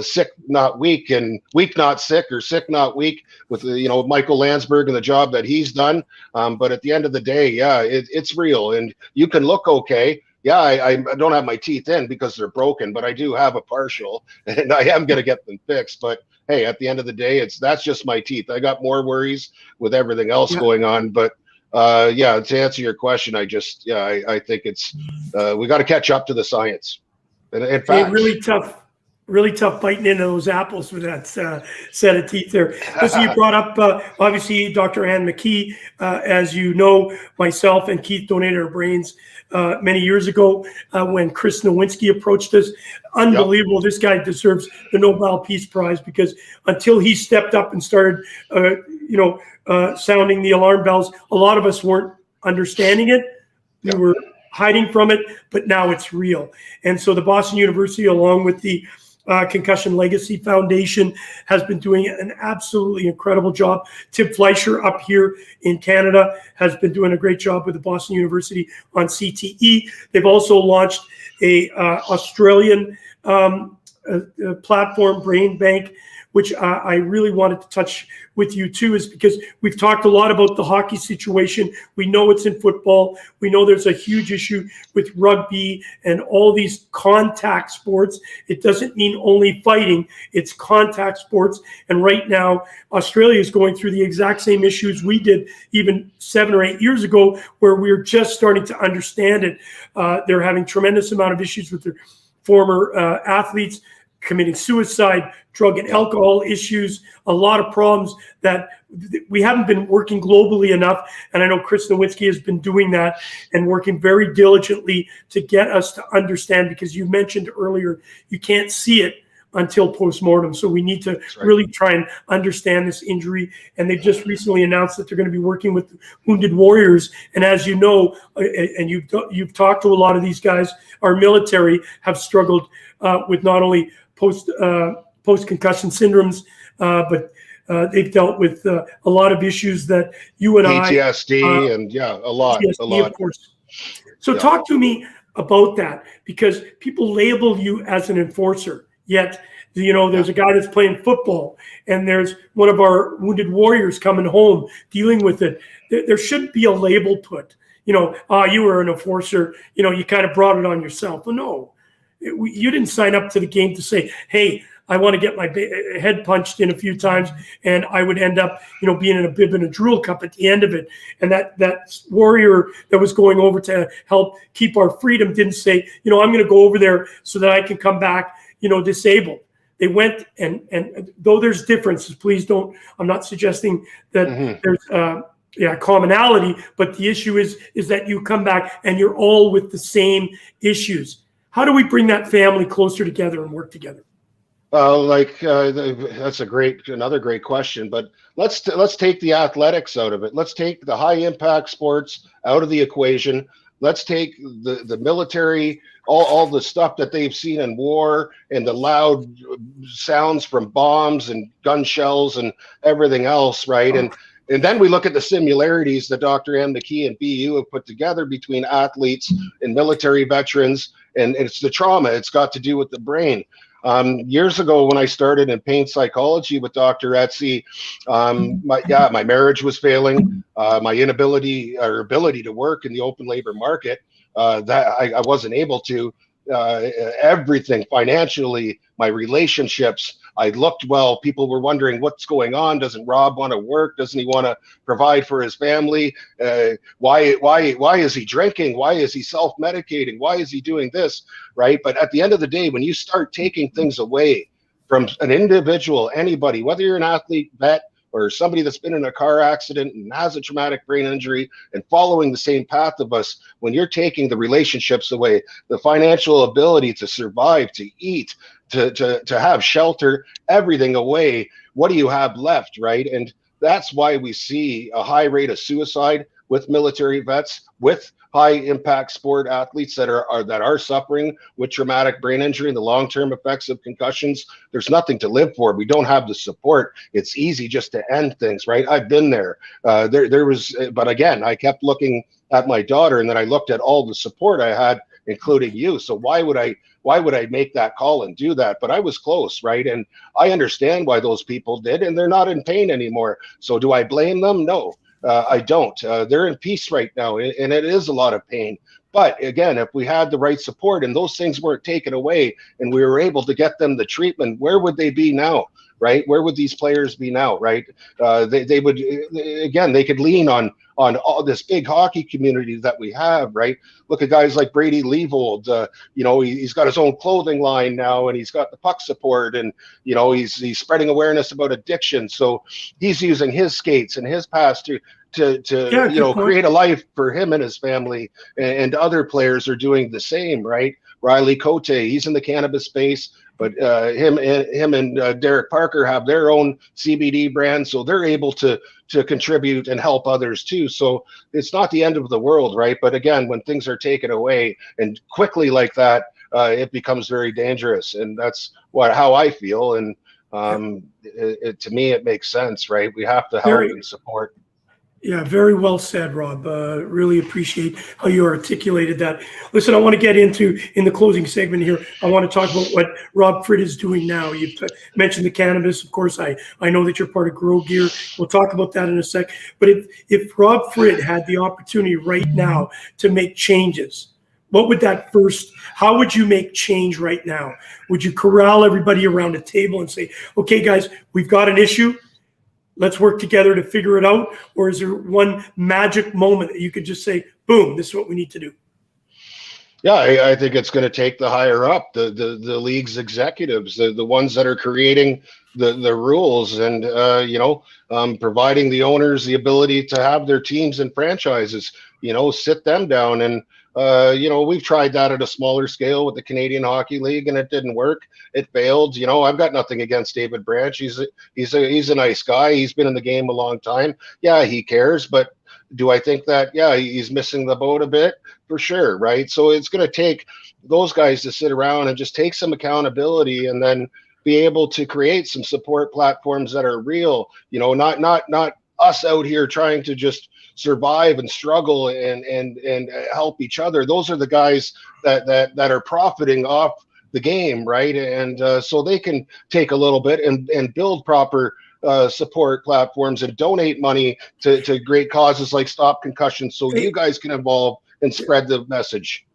sick not weak, and weak not sick, or sick not weak, with Michael Landsberg and the job that he's done. But at the end of the day, it's real, and you can look okay. I don't have my teeth in because they're broken, but I do have a partial, and I am going to get them fixed. But hey, at the end of the day, that's just my teeth. I got more worries with everything else going on. But to answer your question, I think it's we got to catch up to the science. In fact, really tough biting into those apples with that set of teeth there. So you brought up, obviously, Dr. Ann McKee. As you know, myself and Keith donated our brains many years ago when Chris Nowinski approached us. Unbelievable. This guy deserves the Nobel Peace Prize, because until he stepped up and started, sounding the alarm bells, a lot of us weren't understanding it. We were hiding from it, but now it's real. And so the Boston University, along with the Concussion Legacy Foundation, has been doing an absolutely incredible job. Tim Fleischer up here in Canada has been doing a great job with the Boston University on CTE. They've also launched a Australian platform, Brain Bank, which I really wanted to touch with you too, is because we've talked a lot about the hockey situation. We know it's in football. We know there's a huge issue with rugby and all these contact sports. It doesn't mean only fighting, it's contact sports. And right now, Australia is going through the exact same issues we did even 7 or 8 years ago, where we're just starting to understand it. They're having tremendous amount of issues with their former athletes committing suicide, drug and alcohol issues, a lot of problems that we haven't been working globally enough. And I know Chris Nowinski has been doing that and working very diligently to get us to understand, because you mentioned earlier, you can't see it until postmortem. So we need to really try and understand this injury. And they've just recently announced that they're going to be working with Wounded Warriors. And as you know, and you've talked to a lot of these guys, our military have struggled with not only post-concussion syndromes, but they've dealt with a lot of issues that you and PTSD and a lot, of course. So talk to me about that, because people label you as an enforcer. Yet, there's a guy that's playing football, and there's one of our wounded warriors coming home dealing with it. There shouldn't be a label put. You were an enforcer. You kind of brought it on yourself. Well, no, you didn't sign up to the game to say, hey, I want to get my head punched in a few times, and I would end up, being in a bib and a drool cup at the end of it. And that warrior that was going over to help keep our freedom didn't say, I'm going to go over there so that I can come back, disabled. They went, and though there's differences, please don't. I'm not suggesting that there's commonality, but the issue is that you come back and you're all with the same issues. How do we bring that family closer together and work together? That's another great question, but let's take the athletics out of it. Let's take the high impact sports out of the equation. Let's take the military, all the stuff that they've seen in war and the loud sounds from bombs and gun shells and everything else, right? And then we look at the similarities that Dr. M. McKee and BU have put together between athletes and military veterans, and it's the trauma. It's got to do with the brain. Years ago, when I started in pain psychology with Dr. Etsy, my marriage was failing. My ability to work in the open labor market, that I wasn't able to. Everything financially, my relationships, I looked well. People were wondering what's going on. Doesn't Rob want to work? Doesn't he want to provide for his family? Why is he drinking? Why is he self-medicating? Why is he doing this? Right. But at the end of the day, when you start taking things away from an individual, anybody, whether you're an athlete, vet, or somebody that's been in a car accident and has a traumatic brain injury and following the same path of us, when you're taking the relationships away, the financial ability to survive, to eat, to have shelter, everything away, what do you have left, right? And that's why we see a high rate of suicide with military vets, with high impact sport athletes that are suffering with traumatic brain injury and the long-term effects of concussions. There's nothing to live for. We don't have the support. It's easy just to end things, right? I've been there. But again, I kept looking at my daughter, and then I looked at all the support I had, including you. So why would I make that call and do that? But I was close, right? And I understand why those people did, and they're not in pain anymore. So do I blame them? No. I don't. They're in peace right now, and it is a lot of pain. But again, if we had the right support and those things weren't taken away and we were able to get them the treatment, where would they be now, right? Where would these players be now, right? They would, again, they could lean on all this big hockey community that we have, right? Look at guys like Brady Leavold. He's got his own clothing line now, and he's got the puck support, and he's spreading awareness about addiction. So he's using his skates and his past to create a life for him and his family, and other players are doing the same, right? Riley Cote, he's in the cannabis space, but him and Derek Parker have their own CBD brand, so they're able to contribute and help others too. So it's not the end of the world, right? But again, when things are taken away and quickly like that, it becomes very dangerous, and that's how I feel. And to me, it makes sense, right? We have to help and support. Yeah, very well said, Rob. Really appreciate how you articulated that. Listen, I want to get into, in the closing segment here, I want to talk about what Rob Frid is doing now. You've mentioned the cannabis. Of course, I know that you're part of Grow Gear. We'll talk about that in a sec. But if Rob Frid had the opportunity right now to make changes, what would how would you make change right now? Would you corral everybody around a table and say, okay, guys, we've got an issue. Let's work together to figure it out? Or is there one magic moment that you could just say, boom, this is what we need to do? Yeah, I think it's going to take the higher up, the league's executives, the ones that are creating the rules, and providing the owners the ability to have their teams and franchises, sit them down. And we've tried that at a smaller scale with the Canadian Hockey League, and it didn't work. It failed. I've got nothing against David Branch. He's a nice guy. He's been in the game a long time. Yeah, he cares, but do I think that, he's missing the boat a bit? For sure, right? So it's going to take those guys to sit around and just take some accountability, and then be able to create some support platforms that are real, not us out here trying to just survive and struggle and help each other. Those are the guys that are profiting off the game, right? And so they can take a little bit and build proper support platforms and donate money to great causes like Stop Concussion, so you guys can evolve and spread the message.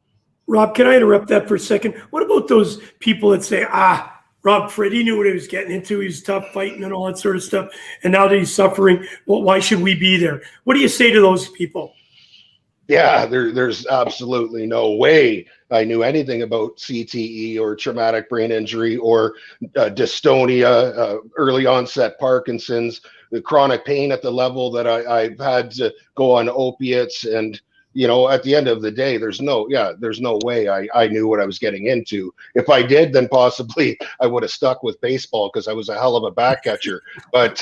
Rob, can I interrupt that for a second? What about those people that say, Rob Frid, he knew what he was getting into. He's tough fighting and all that sort of stuff. And now that he's suffering, well, why should we be there? What do you say to those people? Yeah, there's absolutely no way I knew anything about CTE or traumatic brain injury or dystonia, early onset Parkinson's, the chronic pain at the level that I've had to go on opiates. And, you know, at the end of the day, there's no way I knew what I was getting into. If I did, then possibly I would have stuck with baseball because I was a hell of a back catcher. But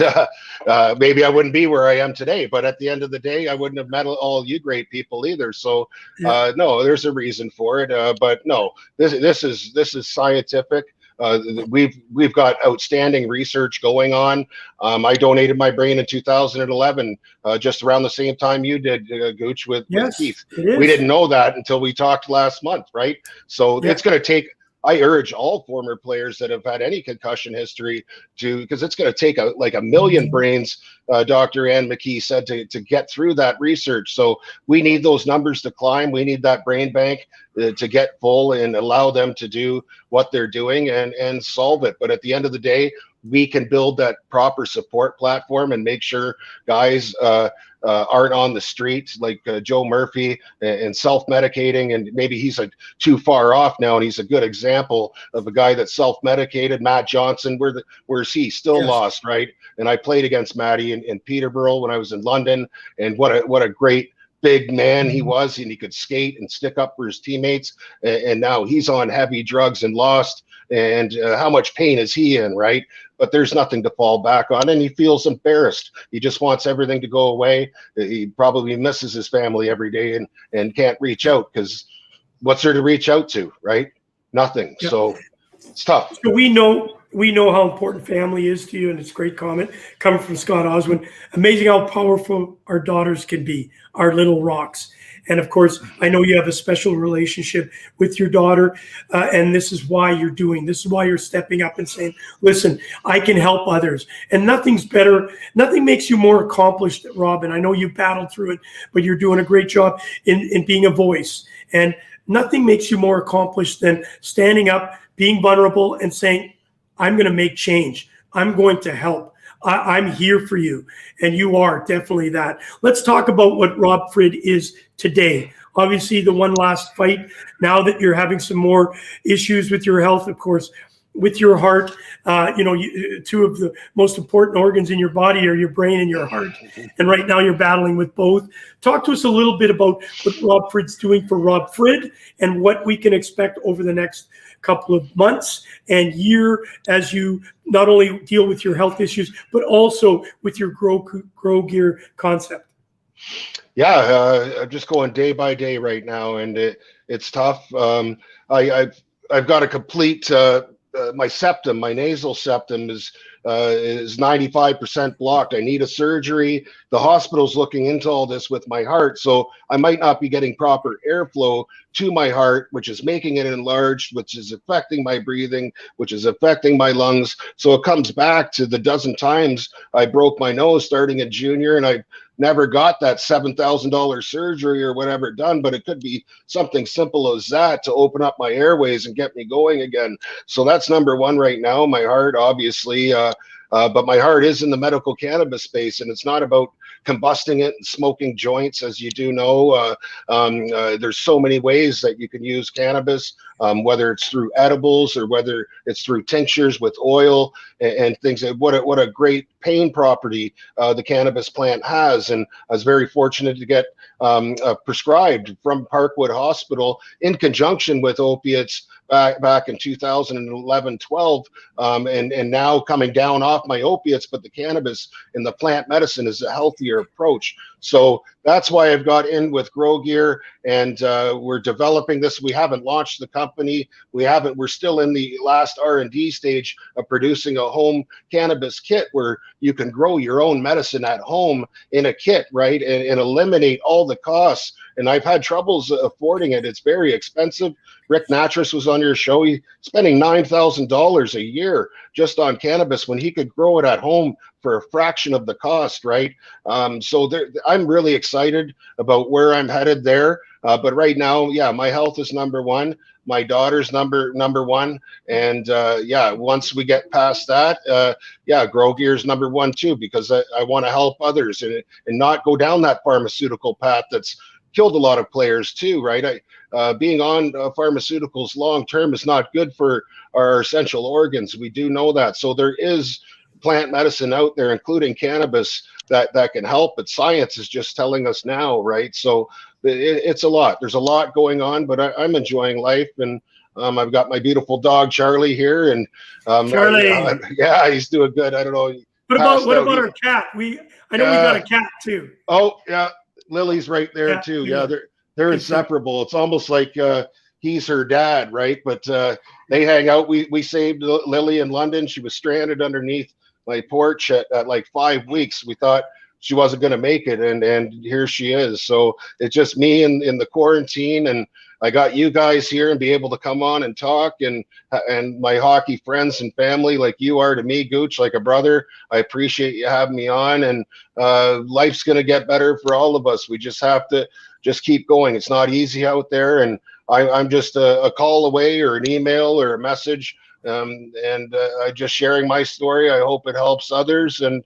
maybe I wouldn't be where I am today. But at the end of the day, I wouldn't have met all you great people either. So no, there's a reason for it. But no, this is scientific. We've got outstanding research going on. I donated my brain in 2011, just around the same time you did, Gooch, with Keith. We didn't know that until we talked last month, right? So it's going to take. I urge all former players that have had any concussion history because it's going to take like a million brains, Dr. Ann McKee said, to get through that research. So we need those numbers to climb. We need that brain bank to get full and allow them to do what they're doing and solve it. But at the end of the day, we can build that proper support platform and make sure guys aren't on the street like Joe Murphy and self-medicating, and maybe he's too far off now, and he's a good example of a guy that's self-medicated. Matt Johnson, where's he? Still lost, right? And I played against Matty in Peterborough when I was in London, and what a great big man he was, and he could skate and stick up for his teammates, and now he's on heavy drugs and lost, and how much pain is he in, right? But there's nothing to fall back on, and he feels embarrassed. He just wants everything to go away. He probably misses his family every day and can't reach out because what's there to reach out to, right? Nothing. Yeah. So it's tough. So we know how important family is to you, and it's a great comment coming from Scott Oswin. Amazing how powerful our daughters can be, our little rocks. And of course, I know you have a special relationship with your daughter, and this is why you're doing. This is why you're stepping up and saying, listen, I can help others. And nothing's better. Nothing makes you more accomplished, Rob. And I know you battled through it, but you're doing a great job in being a voice. And nothing makes you more accomplished than standing up, being vulnerable, and saying, I'm going to make change. I'm going to help. I'm here for you, and you are definitely that. Let's talk about what Rob Frid is today. Obviously, the one last fight, now that you're having some more issues with your health, of course, with your heart, two of the most important organs in your body are your brain and your heart. And right now you're battling with both. Talk to us a little bit about what Rob Frid's doing for Rob Frid and what we can expect over the next couple of months and year as you not only deal with your health issues, but also with your grow gear concept. Yeah, I'm just going day by day right now, and it's tough. I've got a complete my septum, my nasal septum is 95% blocked. I need a surgery. The hospital's looking into all this with my heart, so I might not be getting proper airflow to my heart, which is making it enlarged, which is affecting my breathing, which is affecting my lungs. So it comes back to the dozen times I broke my nose starting in junior, and I never got that $7,000 surgery or whatever done, but it could be something simple as that to open up my airways and get me going again. So that's number one right now, my heart, obviously. But my heart is in the medical cannabis space, and it's not about combusting it and smoking joints, as you do know. There's so many ways that you can use cannabis, whether it's through edibles or whether it's through tinctures with oil and things. What a great pain property the cannabis plant has. And I was very fortunate to get prescribed from Parkwood Hospital in conjunction with opiates back in 2011-12, and now coming down off my opiates, but the cannabis and the plant medicine is a healthier approach. So that's why I've got in with Grow Gear, and we're developing this. We haven't launched the company. We're still in the last R&D stage of producing a home cannabis kit where you can grow your own medicine at home in a kit, right? And eliminate all the costs. And I've had troubles affording it. It's very expensive. Rick Natras was on your show. He's spending $9,000 a year just on cannabis when he could grow it at home for a fraction of the cost, right? So I'm really excited about where I'm headed there. But right now, yeah, my health is number one. My daughter's number one. And yeah, once we get past that, yeah, Grow Gear's number one too, because I want to help others and not go down that pharmaceutical path that's killed a lot of players too, right? Being on pharmaceuticals long term is not good for our essential organs. We do know that. So there is plant medicine out there, including cannabis, that can help. But science is just telling us now, right? So it's a lot. There's a lot going on, but I'm enjoying life, and I've got my beautiful dog Charlie here, and Charlie, yeah, he's doing good. I don't know. What about our cat? I know we got a cat too. Oh yeah, Lily's right there too. Yeah, they're inseparable. It's almost like he's her dad, right? But they hang out. We saved Lily in London. She was stranded underneath my porch at like 5 weeks. We thought she wasn't going to make it, and here she is. So it's just me in the quarantine, and I got you guys here and be able to come on and talk, and my hockey friends and family like you are to me, Gooch, like a brother. I appreciate you having me on, and life's going to get better for all of us. We just have to just keep going. It's not easy out there, and I'm just a call away or an email or a message. And I just sharing my story. I hope it helps others, and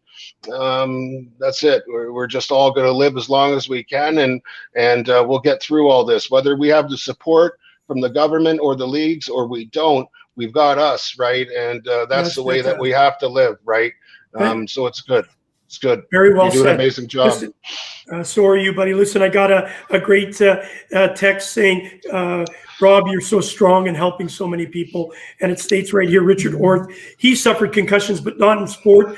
that's it. We're just all going to live as long as we can, and we'll get through all this. Whether we have the support from the government or the leagues, or we don't, we've got us, right? And that's the way that we have to live, right? So it's good. It's good. Very well said. You do an amazing job. Listen, so are you, buddy. Listen, I got a great text saying, Rob, you're so strong and helping so many people. And it states right here, Richard Orth, he suffered concussions, but not in sport.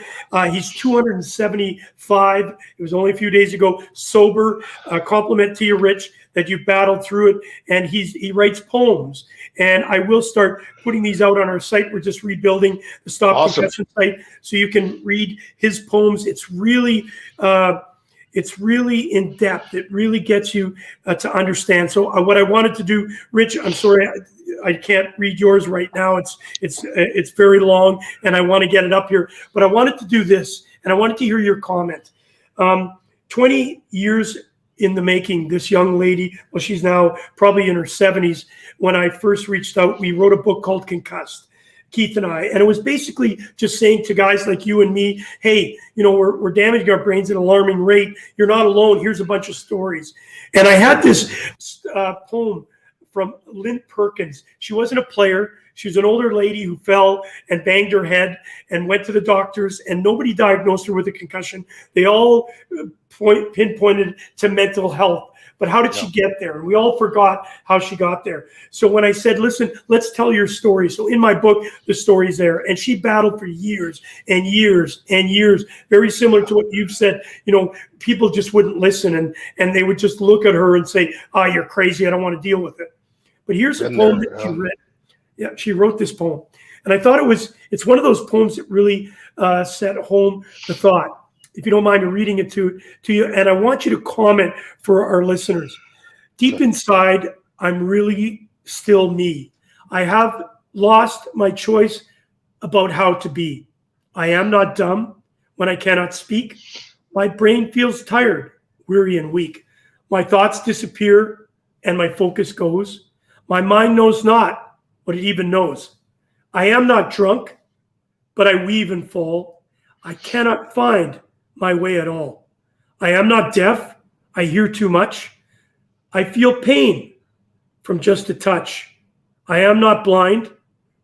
He's 275. It was only a few days ago, sober. Compliment to you, Rich, that you battled through it. And he writes poems. And I will start putting these out on our site. We're just rebuilding the Stop Concussion site, so you can read his poems. It's really in depth. It really gets you to understand. So what I wanted to do, Rich, I'm sorry, I can't read yours right now. It's very long, and I want to get it up here. But I wanted to do this, and I wanted to hear your comment. 20 years in the making, this young lady, well, she's now probably in her 70s. When I first reached out, we wrote a book called Concussed, Keith and I, and it was basically just saying to guys like you and me, hey, we're damaging our brains at an alarming rate. You're not alone. Here's a bunch of stories. And I had this poem from Lynn Perkins. She wasn't a player. She was an older lady who fell and banged her head and went to the doctors, and nobody diagnosed her with a concussion. They all pinpointed to mental health. But how did she get there? And we all forgot how she got there. So when I said, listen, let's tell your story. So in my book, the story's there. And she battled for years and years and years, very similar to what you've said. People just wouldn't listen, and they would just look at her and say, oh, you're crazy. I don't want to deal with it. But here's a poem that she read. Yeah, she wrote this poem. And I thought it's one of those poems that really set home the thought. If you don't mind reading it to you, and I want you to comment for our listeners. Deep inside, I'm really still me. I have lost my choice about how to be. I am not dumb when I cannot speak. My brain feels tired, weary, and weak. My thoughts disappear, and my focus goes. My mind knows not what it even knows. I am not drunk, but I weave and fall. I cannot find my way at all. I am not deaf. I hear too much. I feel pain from just a touch. I am not blind,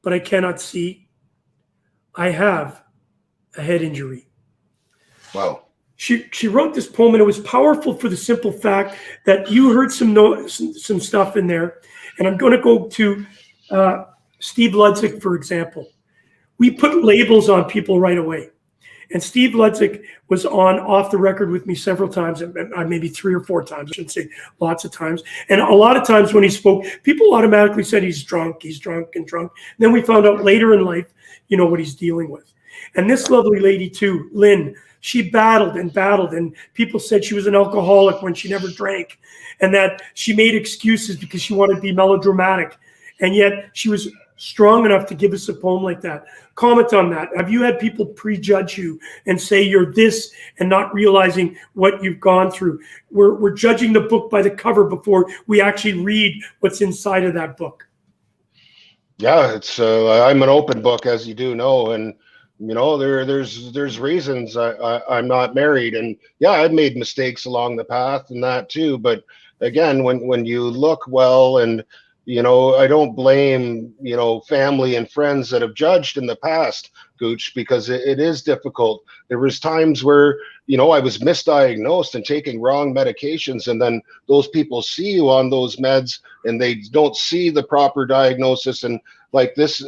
but I cannot see. I have a head injury. Wow. She wrote this poem, and it was powerful for the simple fact that you heard some stuff in there. And I'm going to go to Steve Ludzik, for example. We put labels on people right away. And Steve Ludzik was on Off the Record with me several times, maybe 3 or 4 times, I shouldn't say lots of times. And a lot of times when he spoke, people automatically said he's drunk. And then we found out later in life, what he's dealing with. And this lovely lady too, Lynn, she battled and battled, and people said she was an alcoholic when she never drank, and that she made excuses because she wanted to be melodramatic. And yet she was strong enough to give us a poem like that. Comment on that. Have you had people prejudge you and say you're this and not realizing what you've gone through? We're judging the book by the cover before we actually read what's inside of that book. Yeah, it's I'm an open book, as you do know, and you know there's reasons I'm not married, and yeah, I've made mistakes along the path and that too. But again, when you look well, and you know, I don't blame, you know, family and friends that have judged in the past, Gooch, because it is difficult. There was times where, you know, I was misdiagnosed and taking wrong medications, and then those people see you on those meds and they don't see the proper diagnosis. And like this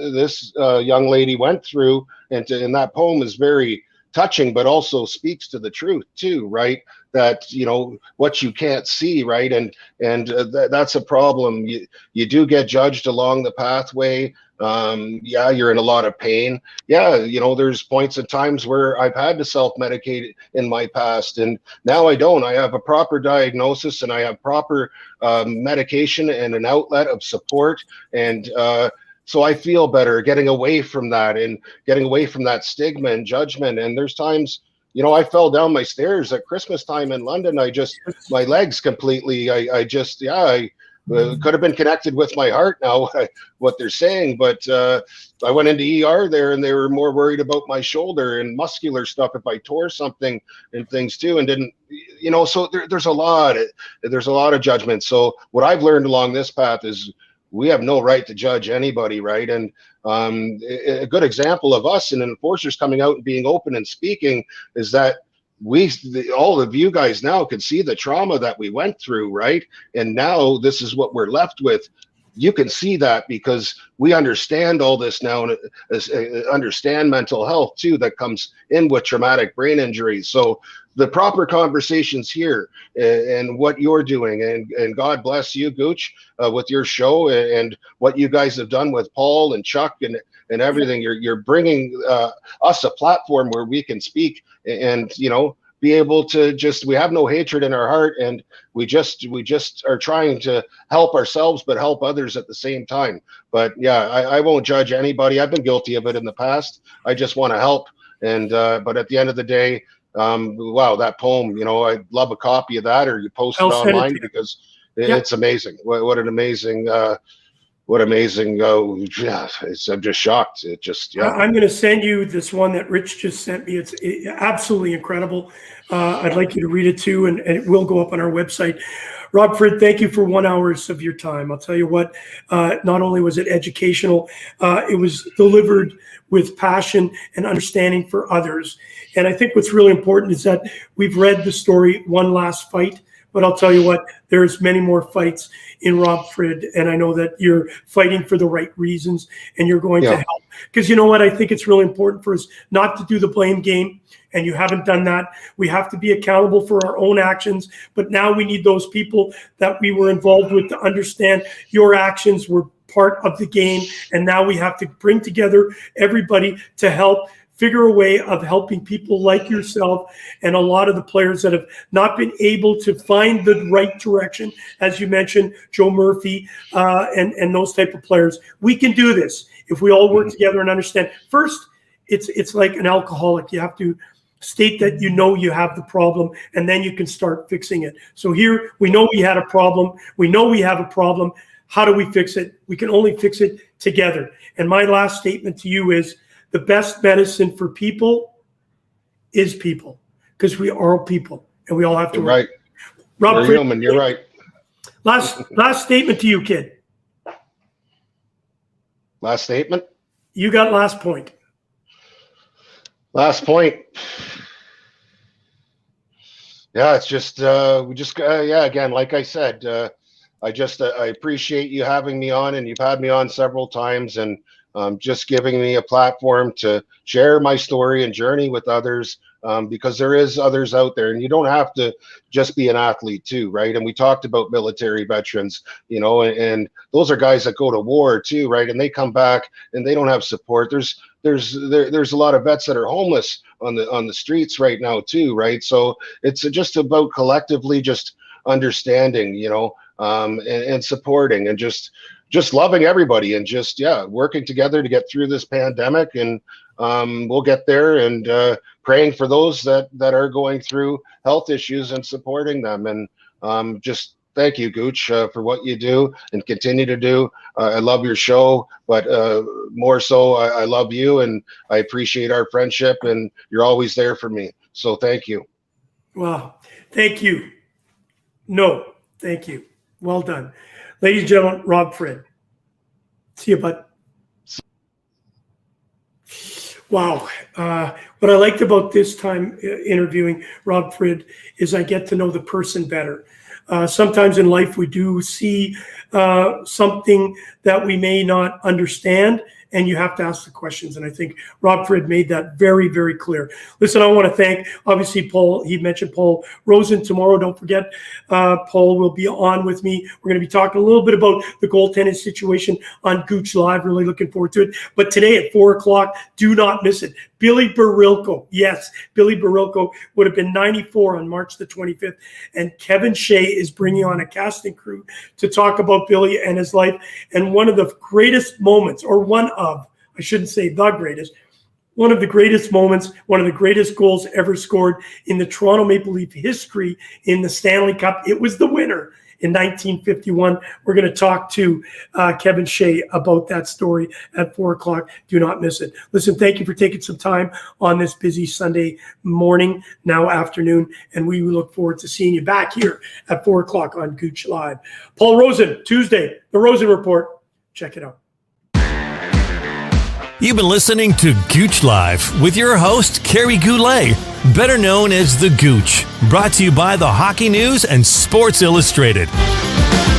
young lady went through, and that poem is very touching, but also speaks to the truth too, right? That, you know, what you can't see, right? And that's a problem. You do get judged along the pathway. Yeah, you're in a lot of pain. Yeah, you know, there's points and times where I've had to self-medicate in my past, and now I don't. I have a proper diagnosis, and I have proper medication and an outlet of support, and so I feel better getting away from that and getting away from that stigma and judgment. And there's times, you know, I fell down my stairs at Christmas time in London. My legs completely, I could have been connected with my heart now, what they're saying. But I went into ER there, and they were more worried about my shoulder and muscular stuff if I tore something and things too, and didn't, you know, so there's a lot of judgment. So what I've learned along this path is we have no right to judge anybody, right? And a good example of us and enforcers coming out and being open and speaking is that all of you guys now can see the trauma that we went through, right? And now this is what we're left with. You can see that because we understand all this now, and understand mental health too that comes in with traumatic brain injuries. So the proper conversations here and what you're doing, and God bless you, Gooch, with your show and what you guys have done with Paul and Chuck and everything. You're bringing us a platform where we can speak and, you know, be able to we have no hatred in our heart, and we just are trying to help ourselves but help others at the same time. But yeah, I won't judge anybody. I've been guilty of it in the past. I just want to help. And but at the end of the day, wow, that poem, you know, I'd love a copy of that, or you post it online, because it's amazing. What an amazing yeah, I'm just shocked. It just, yeah. I'm going to send you this one that Rich just sent me. It's absolutely incredible. I'd like you to read it too, and it will go up on our website. Rob Frid, thank you for 1 hour of your time. I'll tell you what, not only was it educational, it was delivered with passion and understanding for others. And I think what's really important is that we've read the story, One Last Fight, but I'll tell you what, there's many more fights in Rob Frid, and I know that you're fighting for the right reasons, and you're going to help. Because you know what, I think it's really important for us not to do the blame game, and you haven't done that. We have to be accountable for our own actions, but now we need those people that we were involved with to understand your actions were part of the game, and now we have to bring together everybody to help figure a way of helping people like yourself and a lot of the players that have not been able to find the right direction, as you mentioned, Joe Murphy, and those type of players. We can do this if we all work together and understand. First, it's like an alcoholic. You have to state that you know you have the problem, and then you can start fixing it. So here, we know we had a problem. We know we have a problem. How do we fix it? We can only fix it together. And my last statement to you is, the best medicine for people is people, because we are all people and we all have to work. Right. Rob, you're human. You're right. Last statement to you, kid. Last statement? You got last point. Last point. Yeah, it's just, again, like I said, I appreciate you having me on, and you've had me on several times, and just giving me a platform to share my story and journey with others, because there is others out there, and you don't have to just be an athlete too, right? And we talked about military veterans, you know, and those are guys that go to war too, right? And they come back and they don't have support. There's there's a lot of vets that are homeless on the streets right now too, right? So it's just about collectively just understanding, and supporting, and just loving everybody, and just working together to get through this pandemic. And we'll get there, and praying for those that are going through health issues and supporting them. And just thank you, Gooch, for what you do and continue to do. I love your show, but more so, I love you, and I appreciate our friendship, and you're always there for me. So thank you. Wow. Thank you. No, thank you. Well done. Ladies and gentlemen, Rob Frid. See you, bud. Wow. What I liked about this time interviewing Rob Frid is I get to know the person better. Sometimes in life we do see something that we may not understand, and you have to ask the questions. And I think Rob Frid made that very, very clear. Listen, I want to thank, obviously, Paul. He mentioned Paul Rosen tomorrow. Don't forget, Paul will be on with me. We're going to be talking a little bit about the goaltending situation on Gooch Live. Really looking forward to it. But today at 4 o'clock, do not miss it. Billy Barilko. Yes, Billy Barilko would have been 94 on March the 25th. And Kevin Shea is bringing on a casting crew to talk about Billy and his life. And one of the greatest moments, or I shouldn't say the greatest, one of the greatest moments, one of the greatest goals ever scored in the Toronto Maple Leaf history in the Stanley Cup. It was the winner in 1951. We're going to talk to Kevin Shea about that story at 4 o'clock. Do not miss it. Listen, thank you for taking some time on this busy Sunday morning, now afternoon, and we look forward to seeing you back here at 4 o'clock on Gooch Live. Paul Rosen, Tuesday, The Rosen Report. Check it out. You've been listening to Gooch Live with your host, Kerry Goulet, better known as The Gooch, brought to you by the Hockey News and Sports Illustrated.